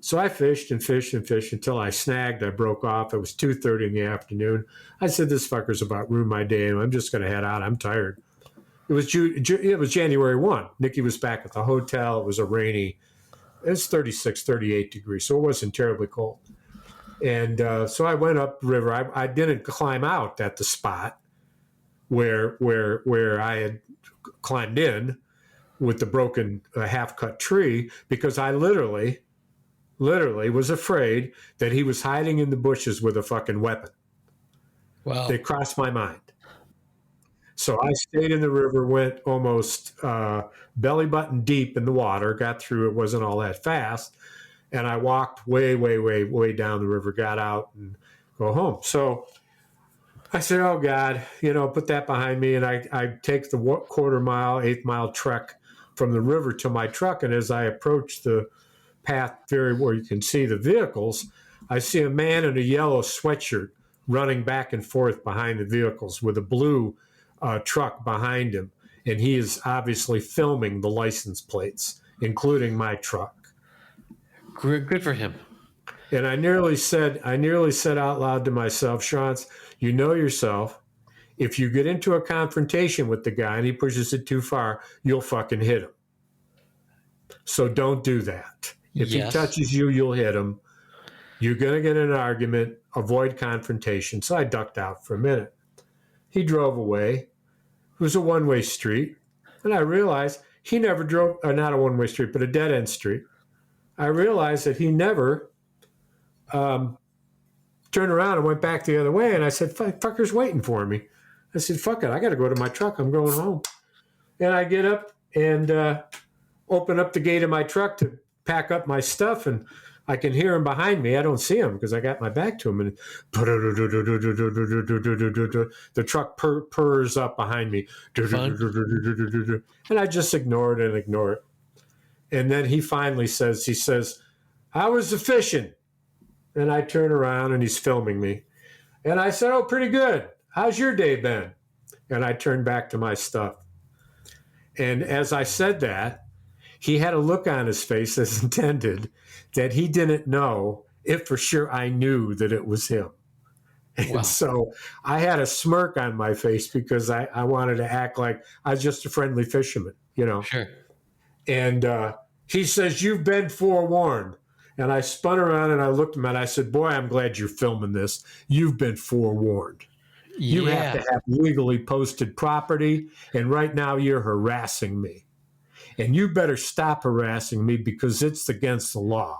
So I fished and fished and fished until I snagged. I broke off. It was 2:30 in the afternoon. I said, "This fucker's about ruined my day. I'm just going to head out. I'm tired." It was January 1. Nikki was back at the hotel. It was it was 36, 38 degrees. So it wasn't terribly cold. And so I went up the river. I didn't climb out at the spot where I had climbed in with the broken half-cut tree, because I literally was afraid that he was hiding in the bushes with a fucking weapon. Wow. They crossed my mind. So I stayed in the river, went almost belly button deep in the water, got through. It wasn't all that fast. And I walked way, way, way, way down the river, got out and go home. So I said, "Oh God, put that behind me." And I take the eighth mile trek from the river to my truck. And as I approach the path where you can see the vehicles, I see a man in a yellow sweatshirt running back and forth behind the vehicles with a blue truck behind him. And he is obviously filming the license plates, including my truck. Good for him. And I nearly said out loud to myself, "Shantz, you know yourself. If you get into a confrontation with the guy and he pushes it too far, you'll fucking hit him. So don't do that. If he touches you, you'll hit him. You're going to get in an argument. Avoid confrontation." So I ducked out for a minute. He drove away. It was a one-way street. And I realized he never drove, not a one-way street, but a dead-end street. I realized that he never turned around and went back the other way. And I said, "Fucker's waiting for me." I said, "Fuck it. I got to go to my truck. I'm going home." And I get up and open up the gate of my truck to pack up my stuff. And I can hear him behind me. I don't see him because I got my back to him. And the truck purrs up behind me. And I just ignore it. And then he finally says, "How was the fishing?" And I turn around and he's filming me. And I said, "Oh, pretty good. How's your day been?" And I turned back to my stuff. And as I said that, he had a look on his face as intended that he didn't know if for sure I knew that it was him. And so I had a smirk on my face because I wanted to act like I was just a friendly fisherman, Sure. And he says, "You've been forewarned." And I spun around and I looked at him and I said, "Boy, I'm glad you're filming this. You've been forewarned. You have to have legally posted property. And right now you're harassing me. And you better stop harassing me because it's against the law."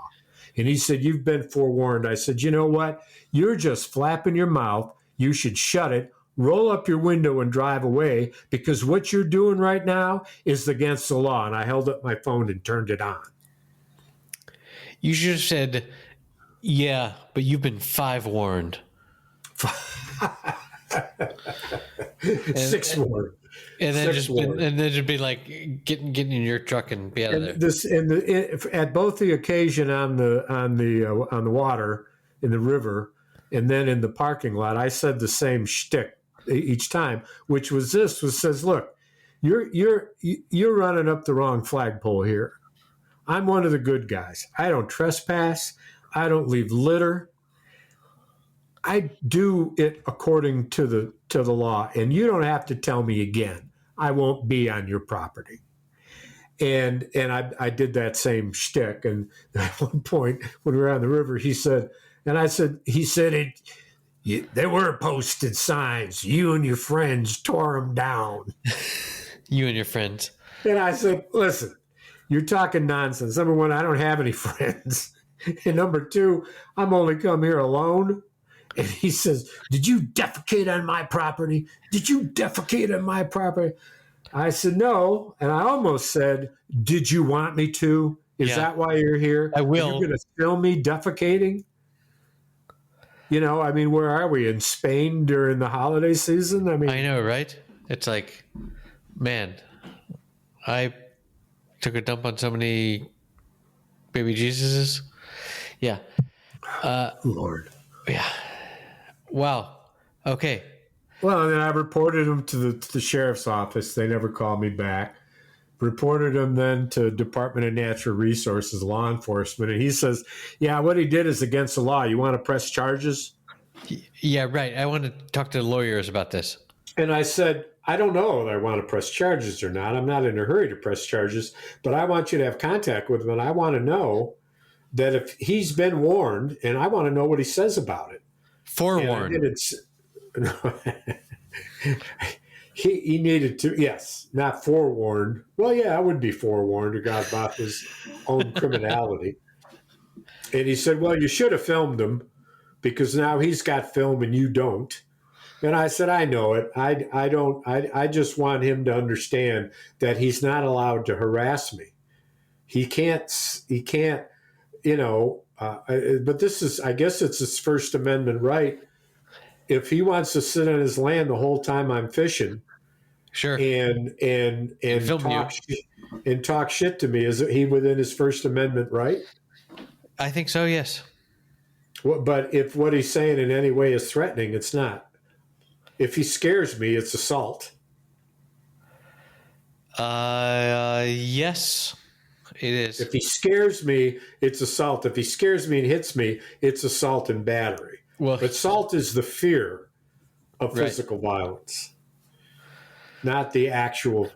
And he said, "You've been forewarned." I said, "You know what? You're just flapping your mouth. You should shut it, roll up your window and drive away, because what you're doing right now is against the law." And I held up my phone and turned it on. You should have said, "Yeah, but you've been 5 warned." 6 warned. And then just be like, get in your truck and be out of there. At both the occasion on the water in the river, and then in the parking lot, I said the same shtick each time, which says, "Look, you're running up the wrong flagpole here. I'm one of the good guys. I don't trespass. I don't leave litter. I do it according to the law, and you don't have to tell me again. I won't be on your property." And I did that same shtick. And at one point when we were on the river, he said, "There were posted signs. You and your friends tore them down." You and your friends. And I said, "Listen, you're talking nonsense. Number one, I don't have any friends. And number two, I'm only come here alone." And he says, "Did you defecate on my property? Did you defecate on my property?" I said, "No." And I almost said, "Did you want me to? Is that why you're here? I will." Are you going to film me defecating? I mean, where are we? In Spain during the holiday season? I mean, I know, right? It's like, man, I took a dump on so many baby Jesuses. Yeah. Lord. Yeah. Wow. Okay. Well, and then I reported him to the sheriff's office. They never called me back. Reported him then to Department of Natural Resources, law enforcement, and he says, "Yeah, what he did is against the law. You want to press charges?" Yeah, right. I want to talk to lawyers about this. And I said, "I don't know if I want to press charges or not. I'm not in a hurry to press charges, but I want you to have contact with him, and I want to know that if he's been warned, and I want to know what he says about it." Forewarned. He needed to, yes, not forewarned. Well, yeah, I would be forewarned about his own criminality. And he said, "Well, you should have filmed him because now he's got film and you don't." And I said, "I know it. I just want him to understand that he's not allowed to harass me. He can't, but this is, I guess it's his First Amendment right. If he wants to sit on his land the whole time I'm fishing, Sure, and talk shit to me, is he within his First Amendment right?" I think so. Yes. But if what he's saying in any way is threatening, it's not. If he scares me, it's assault. Yes, it is. If he scares me, it's assault. If he scares me and hits me, it's assault and battery. Well, But assault is the fear of physical violence, not the actual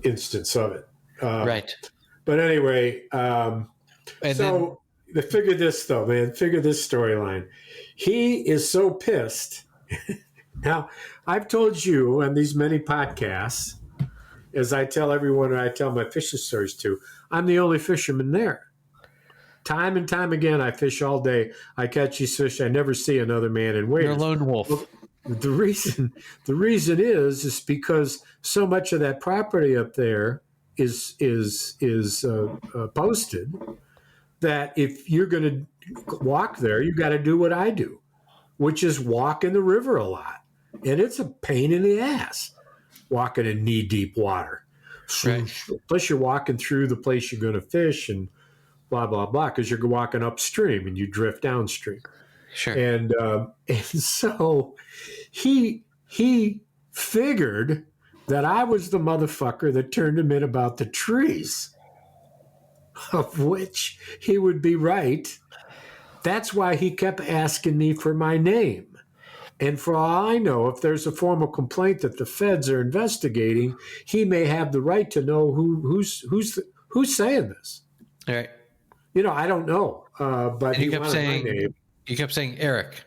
instance of it. right. But anyway, And figure this though, man. Figure this storyline. He is so pissed. Now, I've told you on these many podcasts, as I tell everyone I tell my fishing stories to, I'm the only fisherman there. Time and time again, I fish all day. I catch these fish. I never see another man in waders. you're a lone wolf. Well, the reason is because so much of that property up there is posted that if you're going to walk there, you got to do what I do, which is walk in the river a lot, and it's a pain in the ass walking in knee deep water. Right. Plus, you're walking through the place you're going to fish and blah blah blah because you're walking upstream and you drift downstream. Sure. And so he figured that I was the motherfucker that turned him in about the trees, of which he would be right. That's why he kept asking me for my name. And for all I know, if there's a formal complaint that the feds are investigating, he may have the right to know who's saying this. All right. I don't know. But And he wanted my name. you kept saying Erik.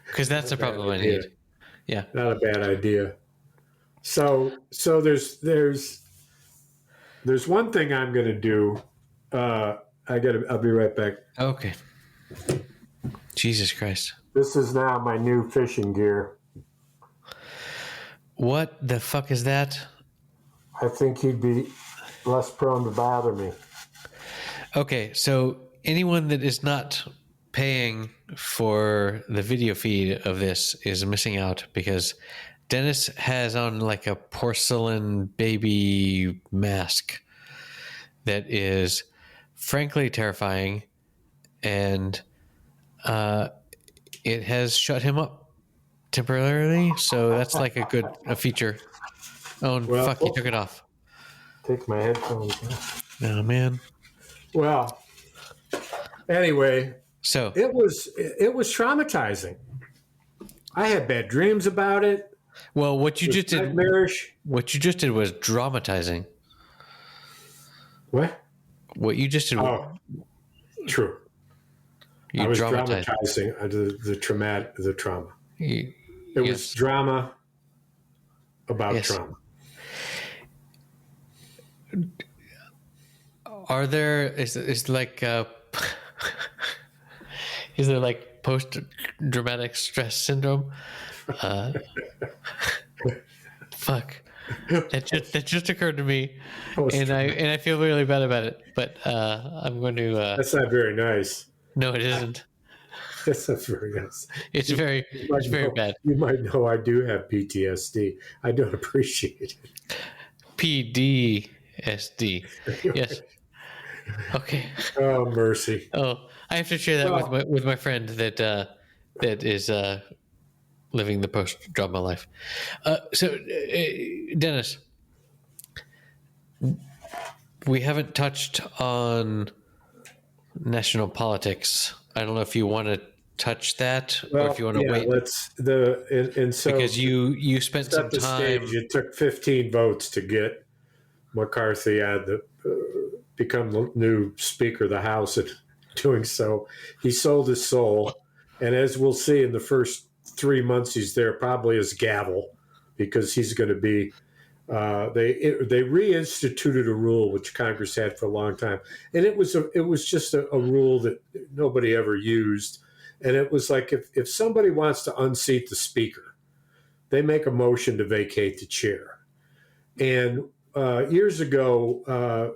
Because that's the problem I need. Yeah. Not a bad idea. So there's one thing I'm going to do. I'll be right back. Okay. Jesus Christ. This is now my new fishing gear. What the fuck is that? I think he'd be less prone to bother me. Okay, so anyone that is not paying for the video feed of this is missing out because Dennis has on like a porcelain baby mask that is frankly terrifying, and it has shut him up temporarily. So that's like a feature. Oh, well, fuck! He took it off. Take my headphones off. Oh man. Well, anyway, so it was traumatizing. I had bad dreams about it. Well, what you just nightmarish. What you just did was dramatizing. What? What you just did. Oh, true. I was dramatizing the trauma. It was drama about trauma. Are there is like is there like post-traumatic stress syndrome? Fuck. That just occurred to me, and Post-traumatic. I feel really bad about it. But I'm going to. That's not very nice. No, it isn't. That's not very nice. It's Might very know, bad. you might know I do have PTSD. I don't appreciate it. PDSD. Yes. Okay. Oh, mercy. Oh, I have to share that with my friend that that is living the post drama life. So, Dennis, we haven't touched on national politics. I don't know if you want to touch that or if you want to wait. So because you spent some set the time. stage. It took 15 votes to get McCarthy become the new Speaker of the House, and doing so, he sold his soul. And as we'll see in the first 3 months he's there, probably his gavel, because he's going to be. They reinstituted a rule which Congress had for a long time, and it was just a rule that nobody ever used. And it was like if somebody wants to unseat the Speaker, they make a motion to vacate the chair. And years ago,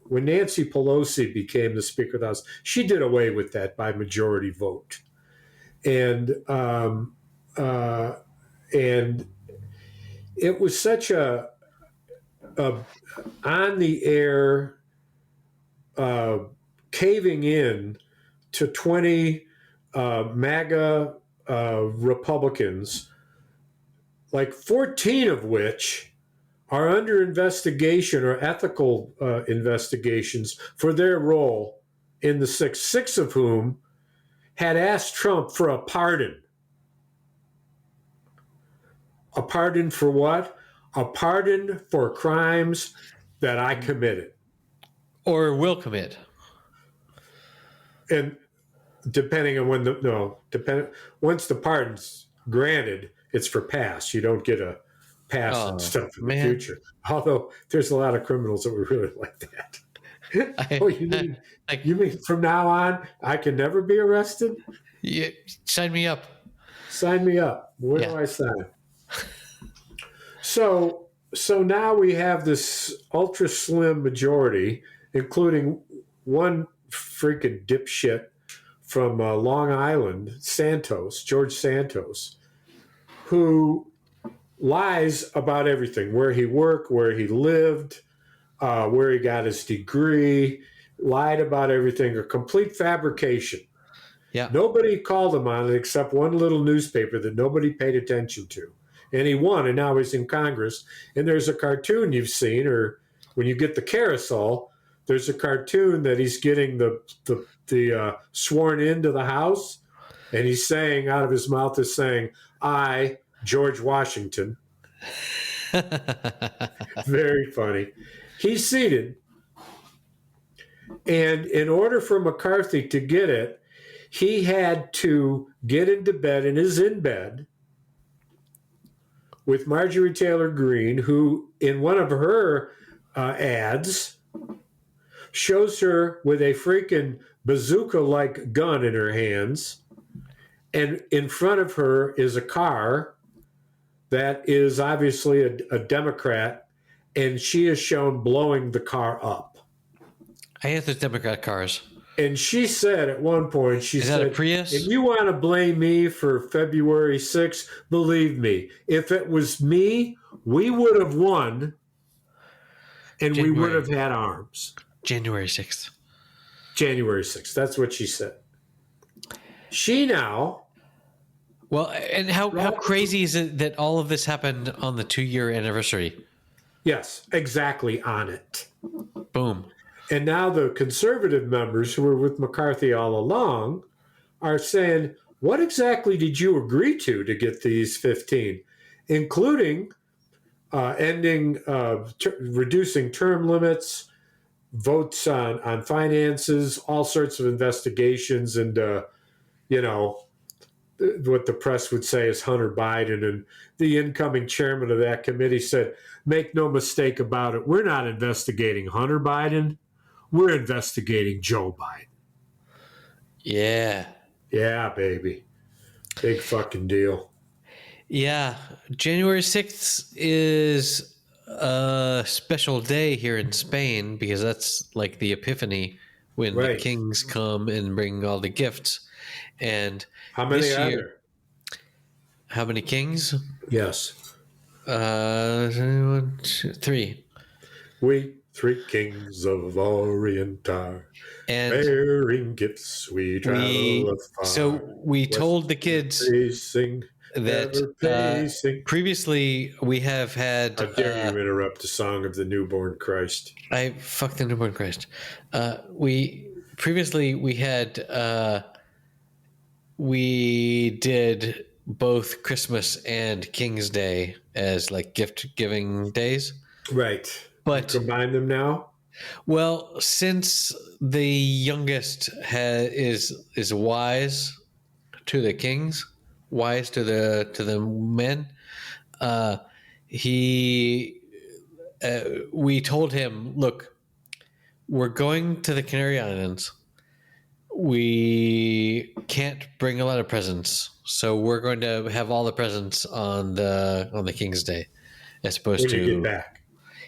when Nancy Pelosi became the Speaker of the House, she did away with that by majority vote. And it was such a on the air caving in to 20 MAGA Republicans, like 14 of which are under investigation or ethical investigations for their role in the six of whom had asked Trump for a pardon. A pardon for what? A pardon for crimes that I committed. Or will commit. And depending on once the pardon's granted, it's for past. You don't get a pass and stuff in the future. Although there's a lot of criminals that would really like that. You mean from now on I can never be arrested? Yeah, sign me up. Sign me up. Where do I sign? So now we have this ultra slim majority, including one freaking dipshit from Long Island, George Santos, who lies about everything: where he worked, where he lived, where he got his degree, lied about everything, a complete fabrication. Yeah. Nobody called him on it except one little newspaper that nobody paid attention to. And he won, and now he's in Congress. And there's a cartoon you've seen, or when you get the carousel, there's a cartoon that he's getting the sworn into the House, and he's saying out of his mouth is saying, "I, George Washington." Very funny. He's seated, and in order for McCarthy to get it, he had to get into bed and is in bed with Marjorie Taylor Greene, who in one of her ads shows her with a freaking bazooka-like gun in her hands. And in front of her is a car that is obviously a Democrat, and she is shown blowing the car up. I hate the Democrat cars. And she said at one point, is that a Prius? If you want to blame me for February 6th, believe me, if it was me, we would have won, and we would have had arms. January 6th. January 6th. That's what she said. She now... Well, and how crazy is it that all of this happened on the 2-year anniversary? Yes, exactly on it. Boom. And now the conservative members who were with McCarthy all along are saying, what exactly did you agree to get these 15, including reducing term limits, votes on finances, all sorts of investigations, and, what the press would say is Hunter Biden. And the incoming chairman of that committee said, make no mistake about it, we're not investigating Hunter Biden. We're investigating Joe Biden. Yeah. Yeah, baby. Big fucking deal. Yeah. January 6th is a special day here in Spain because that's like the Epiphany when the Right. kings come and bring all the gifts. And How many this are year, there? how many kings? Yes. 1, 2, 3. We three kings of Orient are, And bearing gifts we travel afar. we told the Westward kids facing, that ever pacing. previously we have had How dare you interrupt the song of the newborn Christ? I fuck the newborn Christ. We previously we did both Christmas and King's Day as like gift giving days. Right. But you combine them now? Well, since the youngest is wise to the kings, wise to the men, he we told him, look, we're going to the Canary Islands. We can't bring a lot of presents, so we're going to have all the presents on the King's Day, as opposed when you to get back.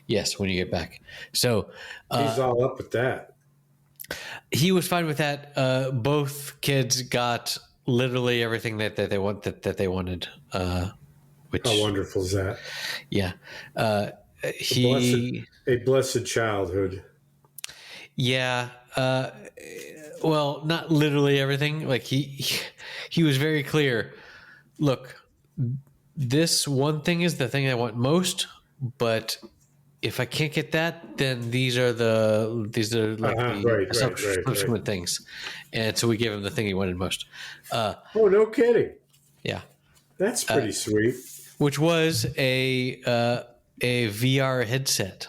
Yes, when you get back. So he's all up with that. He was fine with that. Both kids got literally everything that they wanted. Which, how wonderful is that? Yeah, a blessed childhood. Yeah. Well, not literally everything. Like he was very clear. Look, this one thing is the thing I want most, but if I can't get that, then these are like subsequent things. And so we gave him the thing he wanted most. Oh, no kidding. Yeah. That's pretty sweet. Which was a VR headset.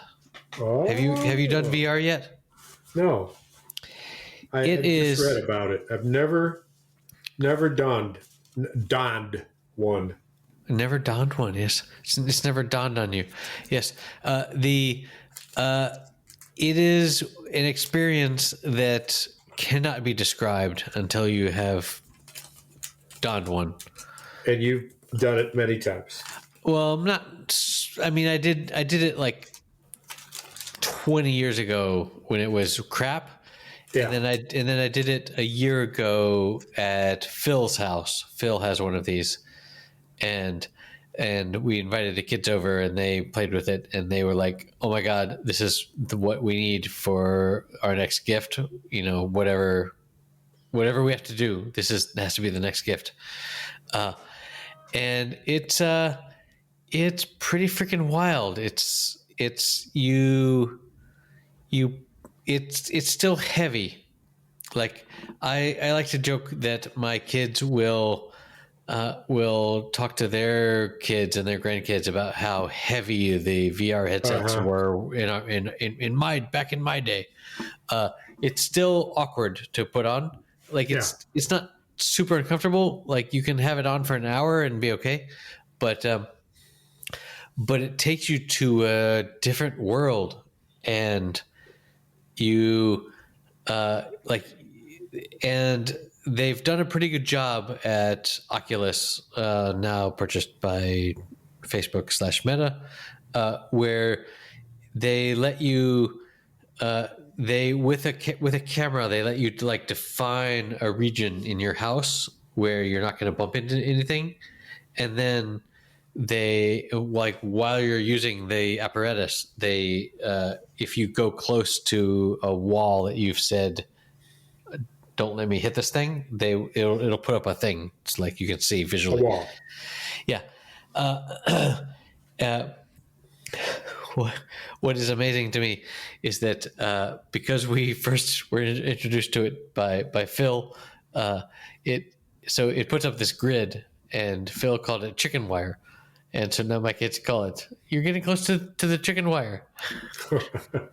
Oh. Have you done VR yet? No. I just read about it. I've never donned one. Never dawned one. Yes, it's never dawned on you. Yes, it is an experience that cannot be described until you have donned one. And you've done it many times. Well, I'm not. I mean, I did it like 20 years ago when it was crap. Yeah. And then I did it a year ago at Phil's house. Phil has one of these. And we invited the kids over and they played with it and they were like, oh my God, this is what we need for our next gift. You know, whatever we have to do, has to be the next gift. And it's pretty freaking wild. It's still heavy. Like I like to joke that my kids will talk to their kids and their grandkids about how heavy the VR headsets were back in my day. It's still awkward to put on. Like it's not super uncomfortable. Like you can have it on for an hour and be okay, but it takes you to a different world, and you and they've done a pretty good job at Oculus, now purchased by Facebook /Meta, where they let you, with a camera, they let you like define a region in your house where you're not going to bump into anything, and then they like while you're using the apparatus, they if you go close to a wall that you've said, don't let me hit this thing, it'll put up a thing. It's like you can see visually. A wall. Yeah. What is amazing to me is that because we first were introduced to it by Phil, it puts up this grid, and Phil called it chicken wire. And so now my kids call it, you're getting close to the chicken wire,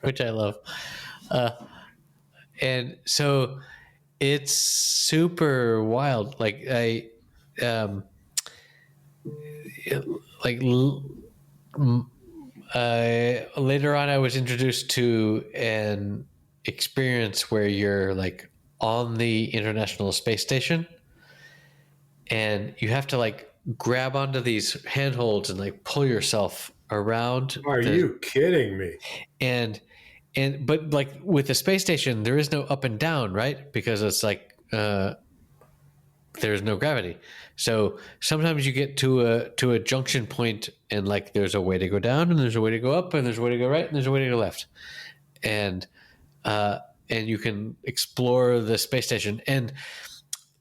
which I love. And so it's super wild. Like later on, I was introduced to an experience where you're like on the International Space Station, and you have to like grab onto these handholds and like pull yourself around. Are you kidding me? And but like with the space station, there is no up and down, right? Because it's like there's no gravity. So sometimes you get to a junction point, and like there's a way to go down, and there's a way to go up, and there's a way to go right, and there's a way to go left, and you can explore the space station. And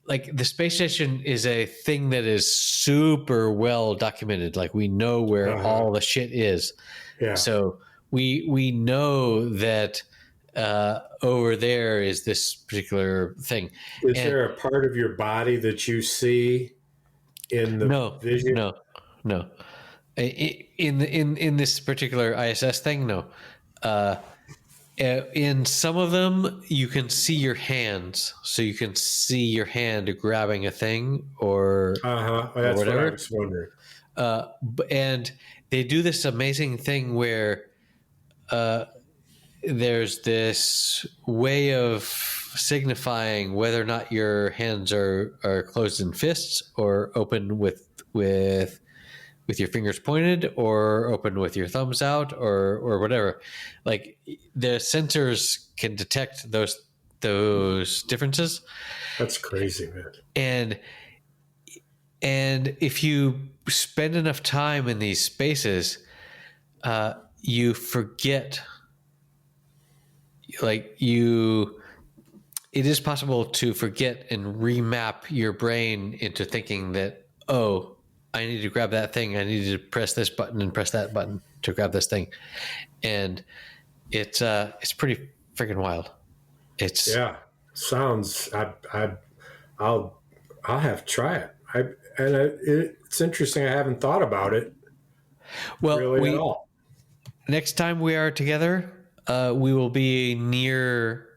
like the space station is a thing that is super well documented. Like we know where all the shit is. Yeah. So we know that over there is this particular thing. Is there a part of your body that you see in the vision? No. In this particular ISS thing, no. In some of them, you can see your hands, so you can see your hand grabbing a thing or That's or whatever. what I was wondering. And they do this amazing thing where there's this way of signifying whether or not your hands are closed in fists or open with your fingers pointed or open with your thumbs out or whatever. Like the sensors can detect those differences. That's crazy, man. And if you spend enough time in these spaces, you forget. It is possible to forget and remap your brain into thinking that, oh, I need to grab that thing. I need to press this button and press that button to grab this thing. And it's pretty freaking wild. Sounds. I'll have to try it. It's interesting. I haven't thought about it. Well, really at all. Next time we are together, we will be near.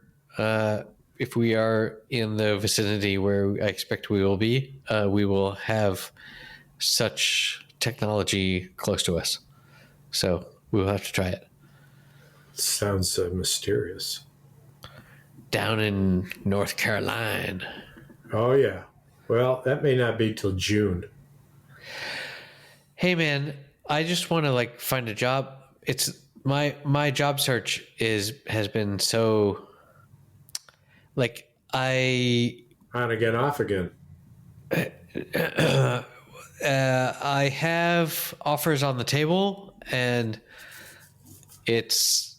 If we are in the vicinity where I expect we will be, we will have such technology close to us. So we will have to try it. Sounds mysterious. Down in North Carolina. Oh, yeah. Well, that may not be till June. Hey, man, I just want to find a job. It's my job search has been so on again, off again. I have offers on the table, and it's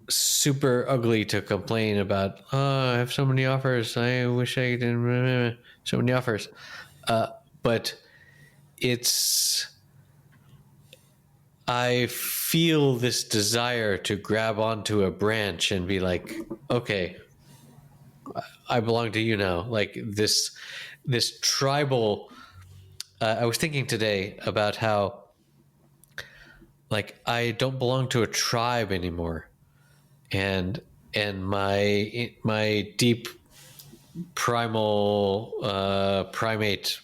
super ugly to complain about. Oh, I have so many offers. I wish I didn't. So many offers, but I feel this desire to grab onto a branch and be like, okay, I belong to you now. Like this tribal. I was thinking today about how, I don't belong to a tribe anymore, and my deep primal primate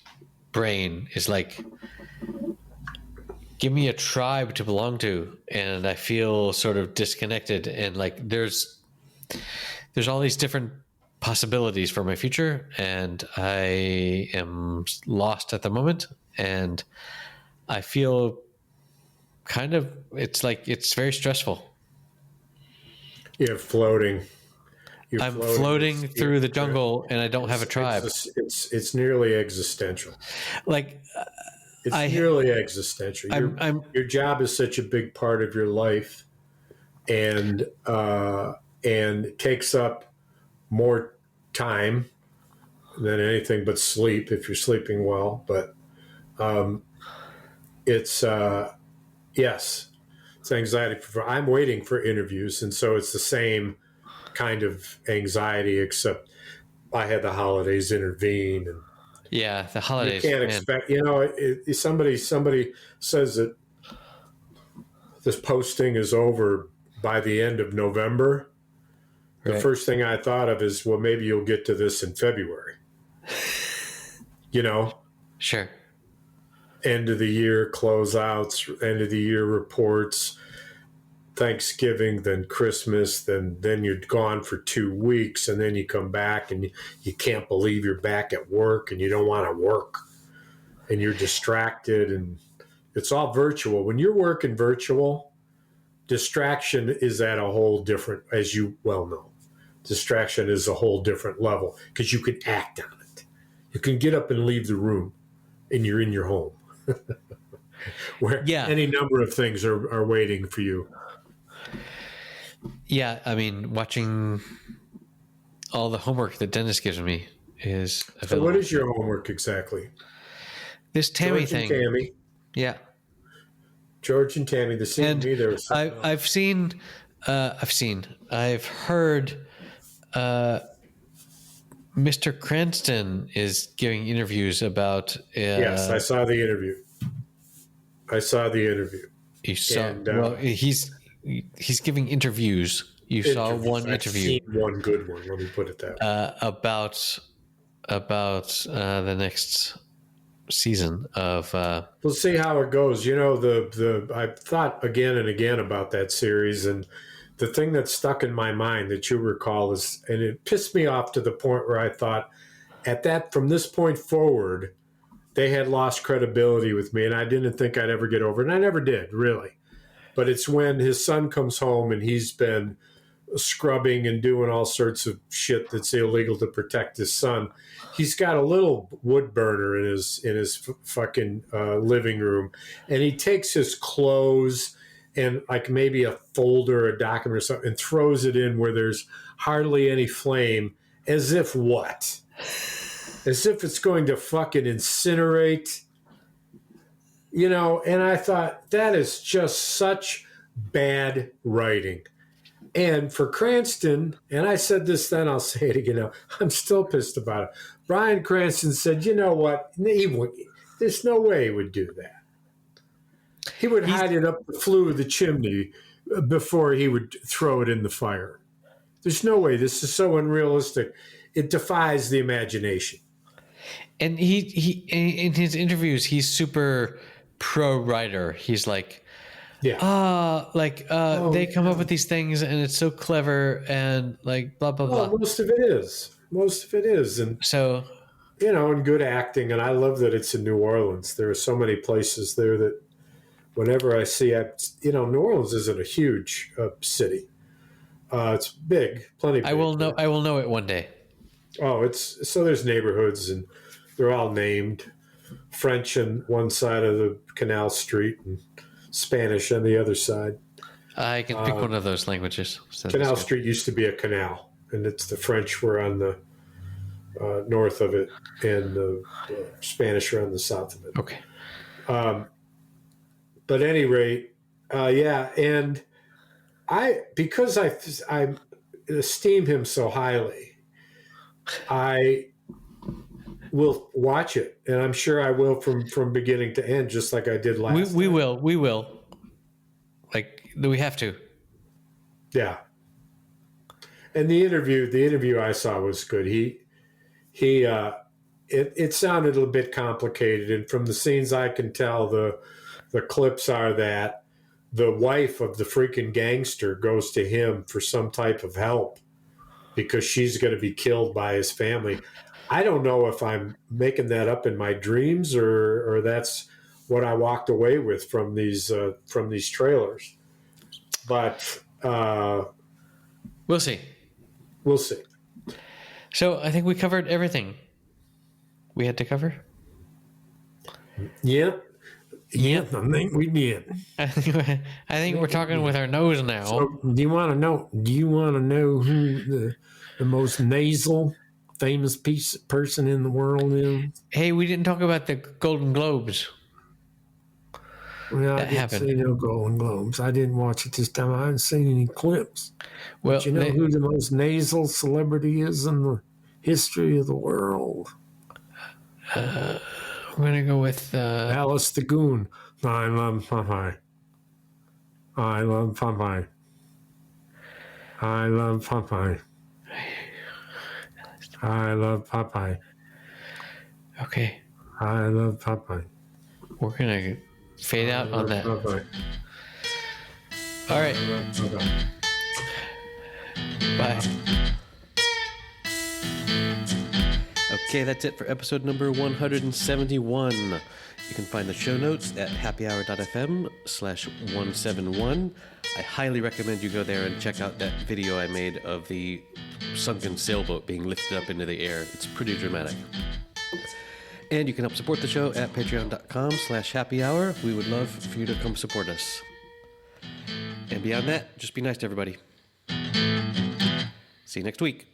brain is like, give me a tribe to belong to, and I feel sort of disconnected, and there's all these different possibilities for my future, and I am lost at the moment, and I feel kind of it's very stressful. You're floating. I'm floating through the jungle, and I don't have a tribe. It's nearly existential. It's nearly existential. Your job is such a big part of your life, and takes up more time than anything but sleep if you're sleeping well. But it's anxiety. I'm waiting for interviews, and so it's the same kind of anxiety, except I had the holidays intervene, and the holidays. You can't expect. Somebody says that this posting is over by the end of November. The first thing I thought of is, well, maybe you'll get to this in February. Sure. End of the year closeouts, end of the year reports, Thanksgiving, then Christmas, then you're gone for 2 weeks, and then you come back and you can't believe you're back at work, and you don't want to work, and you're distracted, and It's all virtual. When you're working virtual, distraction is at a whole different, as you well know. Distraction is a whole different level because you can act on it. You can get up and leave the room and you're in your home where any number of things are waiting for you. Yeah. I mean, watching all the homework that Dennis gives me is available. So what is your homework exactly? This Tammy George thing. And Tammy. Yeah. George and Tammy. The scene me there was I've heard Mr. Cranston is giving interviews about. Yes, I saw the interview. You saw? And, well, he's giving interviews. You saw one interview. I've seen one good one. Let me put it that way. About the next season of. We'll see how it goes. You know, I've thought again and again about that series, and the thing that stuck in my mind that you recall is, and it pissed me off to the point where I thought, from this point forward, they had lost credibility with me, and I didn't think I'd ever get over it, and I never did, really. But it's when his son comes home and he's been scrubbing and doing all sorts of shit that's illegal to protect his son. He's got a little wood burner in his fucking living room, and he takes his clothes and like maybe a folder, a document or something, and throws it in where there's hardly any flame, as if what? As if it's going to fucking incinerate. You know, and I thought, that is just such bad writing. And for Cranston, and I said this then, I'll say it again now, I'm still pissed about it. Bryan Cranston said, you know what? There's no way he would do that. He would hide it up the flue of the chimney before he would throw it in the fire. There's no way. This is so unrealistic. It defies the imagination. And he in his interviews, he's super pro writer. He's like, they come up with these things and it's so clever and like blah blah blah. Most of it is, and so and good acting. And I love that it's in New Orleans. There are so many places there that whenever I see, New Orleans isn't a huge city. It's big, plenty big. I will know it one day. Oh, there's neighborhoods and they're all named. French on one side of the canal street and Spanish on the other side. I can pick one of those languages. So canal Street used to be a canal, and it's the French were on the north of it, and the Spanish are on the south of it. Okay. But at any rate, and because I esteem him so highly, I will watch it, and I'm sure I will from beginning to end, just like I did last time. We will. Like, we have to. Yeah. And the interview I saw was good. It sounded a bit complicated, and from the scenes I can tell, the clips are that the wife of the freaking gangster goes to him for some type of help because she's going to be killed by his family. I don't know if I'm making that up in my dreams or that's what I walked away with from these trailers. But we'll see. We'll see. So I think we covered everything we had to cover. Yep. I think we did. I think we're talking with our nose now. So do you want to know who the most nasal famous person in the world is? Hey, we didn't talk about the Golden Globes. Well, I didn't see no Golden Globes. I didn't watch it this time. I haven't seen any clips. Well, but you know who the most nasal celebrity is in the history of the world? I'm going to go with... Alice the Goon. I love Popeye. I love Popeye. I love Popeye. I love Popeye. Okay. I love Popeye. We're going to fade out on that. Popeye. All right. Bye. Okay, that's it for episode number 171. You can find the show notes at happyhour.fm/171. I highly recommend you go there and check out that video I made of the sunken sailboat being lifted up into the air. It's pretty dramatic. And you can help support the show at patreon.com/happyhour. We would love for you to come support us. And beyond that, just be nice to everybody. See you next week.